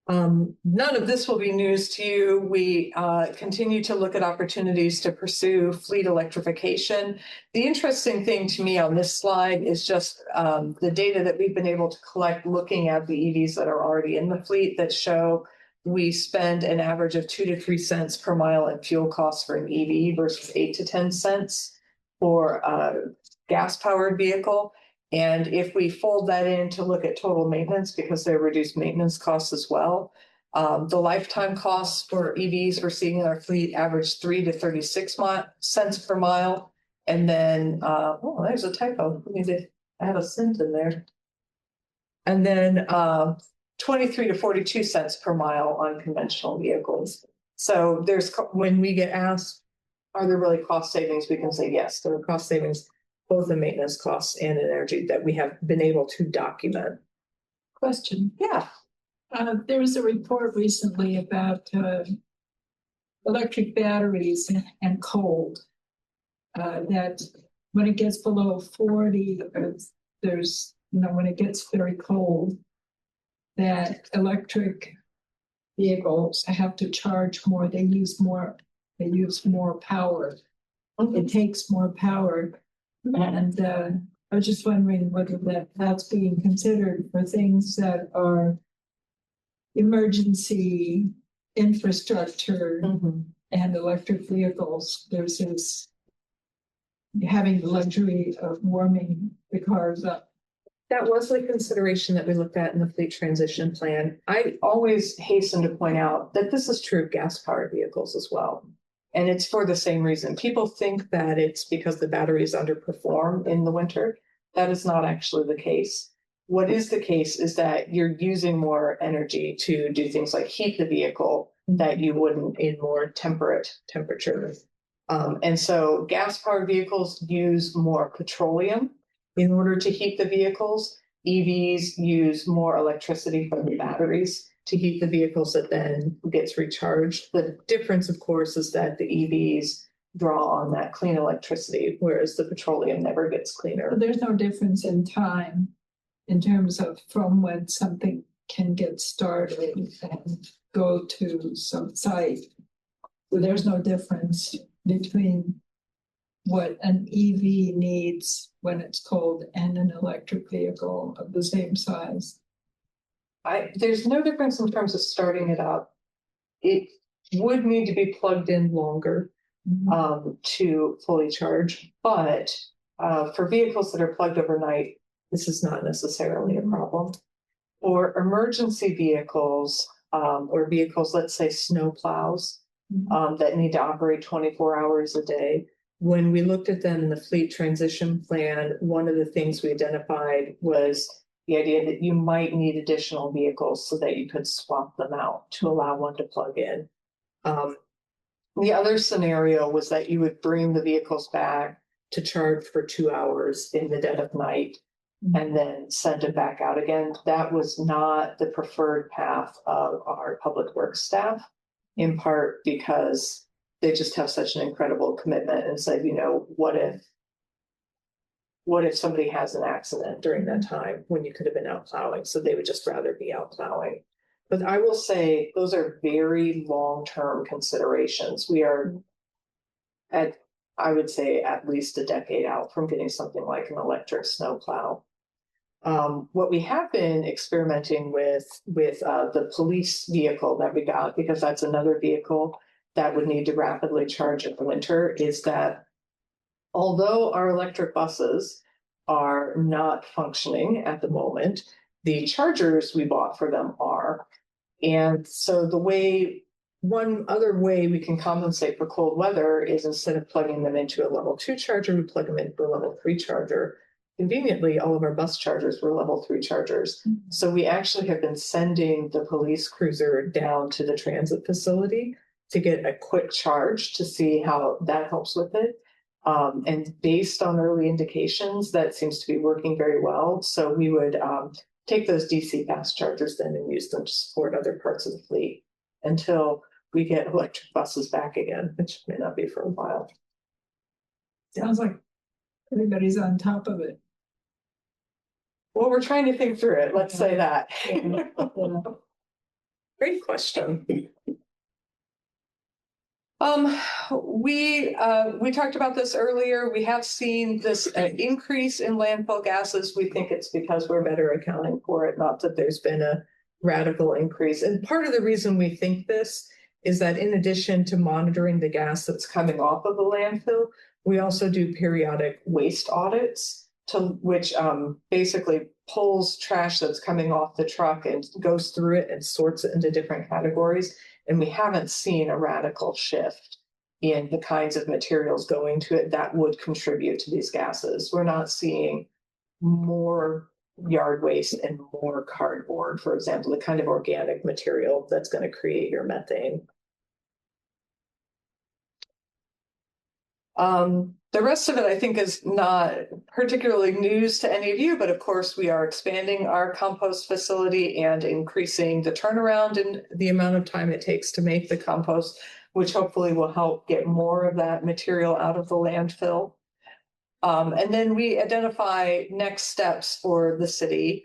None of this will be news to you. We continue to look at opportunities to pursue fleet electrification. The interesting thing to me on this slide is just the data that we've been able to collect looking at the EVs that are already in the fleet that show we spend an average of 2 to 3 cents per mile in fuel costs for an EV versus 8 to 10 cents for a gas-powered vehicle. And if we fold that in to look at total maintenance, because they're reduced maintenance costs as well, the lifetime costs for EVs we're seeing in our fleet average 3 to 36 cents per mile. And then, oh, there's a typo. I have a cent in there. And then 23 to 42 cents per mile on conventional vehicles. So there's, when we get asked, are there really cost savings? We can say yes, there are cost savings, both in maintenance costs and in energy that we have been able to document. Question. Yeah. There was a report recently about electric batteries and cold. That when it gets below 40, there's, you know, when it gets very cold, that electric vehicles have to charge more. They use more power. It takes more power. And I was just wondering whether that's being considered for things that are emergency infrastructure and electric vehicles versus having the luxury of warming the cars up. That was the consideration that we looked at in the fleet transition plan. I always hasten to point out that this is true of gas-powered vehicles as well. And it's for the same reason. People think that it's because the batteries underperform in the winter. That is not actually the case. What is the case is that you're using more energy to do things like heat the vehicle that you wouldn't in more temperate temperatures. And so gas-powered vehicles use more petroleum in order to heat the vehicles. EVs use more electricity from the batteries to heat the vehicles that then gets recharged. The difference, of course, is that the EVs draw on that clean electricity, whereas the petroleum never gets cleaner. But there's no difference in time in terms of from when something can get started and go to some site. So there's no difference between what an EV needs when it's cold and an electric vehicle of the same size? There's no difference in terms of starting it up. It would need to be plugged in longer to fully charge, but for vehicles that are plugged overnight, this is not necessarily a problem. For emergency vehicles, or vehicles, let's say snow plows, that need to operate 24 hours a day. When we looked at them in the fleet transition plan, one of the things we identified was the idea that you might need additional vehicles so that you could swap them out to allow one to plug in. The other scenario was that you would bring the vehicles back to charge for 2 hours in the dead of night and then send it back out again. That was not the preferred path of our public works staff, in part because they just have such an incredible commitment and said, you know, what if somebody has an accident during that time when you could have been out plowing? So they would just rather be out plowing. But I will say those are very long-term considerations. We are I would say at least a decade out from getting something like an electric snow plow. What we have been experimenting with the police vehicle that we got, because that's another vehicle that would need to rapidly charge in the winter, is that although our electric buses are not functioning at the moment, the chargers we bought for them are. And so one other way we can compensate for cold weather is, instead of plugging them into a level 2 charger, we plug them into a level 3 charger. Conveniently, all of our bus chargers were level 3 chargers. So we actually have been sending the police cruiser down to the transit facility to get a quick charge to see how that helps with it. And based on early indications, that seems to be working very well. So we would take those DC fast chargers then and use them to support other parts of the fleet until we get electric buses back again, which may not be for a while. Sounds like everybody's on top of it. Well, we're trying to think through it. Let's say that. Great question. We talked about this earlier. We have seen this increase in landfill gases. We think it's because we're better accounting for it, not that there's been a radical increase. And part of the reason we think this is that in addition to monitoring the gas that's coming off of the landfill, we also do periodic waste audits, which basically pulls trash that's coming off the truck and goes through it and sorts it into different categories. And we haven't seen a radical shift in the kinds of materials going to it that would contribute to these gases. We're not seeing more yard waste and more cardboard, for example, the kind of organic material that's going to create your methane. The rest of it, I think, is not particularly news to any of you, but of course we are expanding our compost facility and increasing the turnaround and the amount of time it takes to make the compost, which hopefully will help get more of that material out of the landfill. And then we identify next steps for the city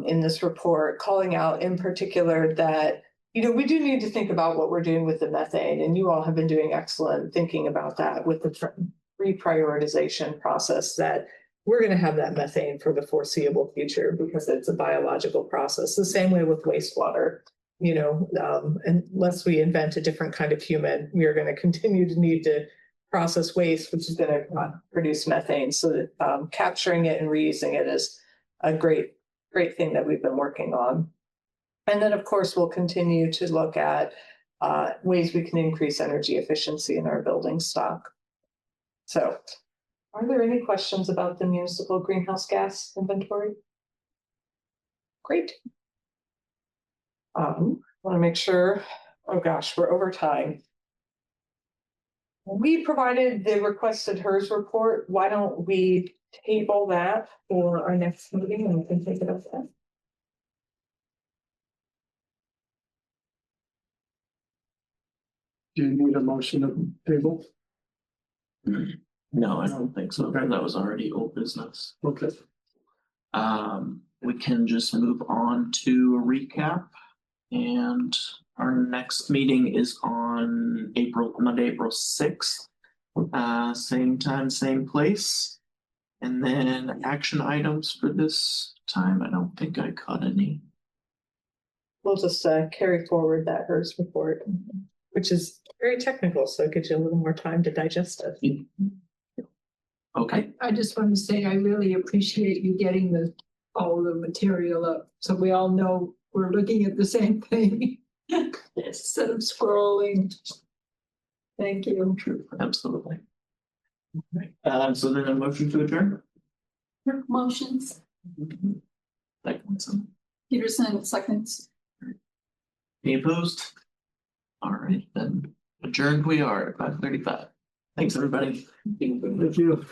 in this report, calling out in particular that, you know, we do need to think about what we're doing with the methane, and you all have been doing excellent thinking about that with the reprioritization process, that we're going to have that methane for the foreseeable future because it's a biological process. The same way with wastewater, you know, unless we invent a different kind of human, we are going to continue to need to process waste, which is going to produce methane. So that capturing it and reusing it is a great thing that we've been working on. And then, of course, we'll continue to look at ways we can increase energy efficiency in our building stock. So, are there any questions about the municipal greenhouse gas inventory? Great. I want to make sure, oh gosh, we're over time. We provided the requested HERS report. Why don't we table that for our next meeting and we can take it up then? Do you need a motion of table? No, I don't think so. Okay. That was already old business. Okay. We can just move on to a recap. And our next meeting is on Monday, April 6th, Same time, same place. And then action items for this time, I don't think I caught any. We'll just carry forward that HERS report, which is very technical, so it gives you a little more time to digest it. Okay, I just want to say, I really appreciate you getting all the material up, so we all know we're looking at the same thing. Instead of scrolling. Thank you. true, absolutely. So then a motion to adjourn? Motions, Second. Peterson, seconds. Any opposed? All right, then adjourned we are at 5:35. Thanks, everybody. Thank you.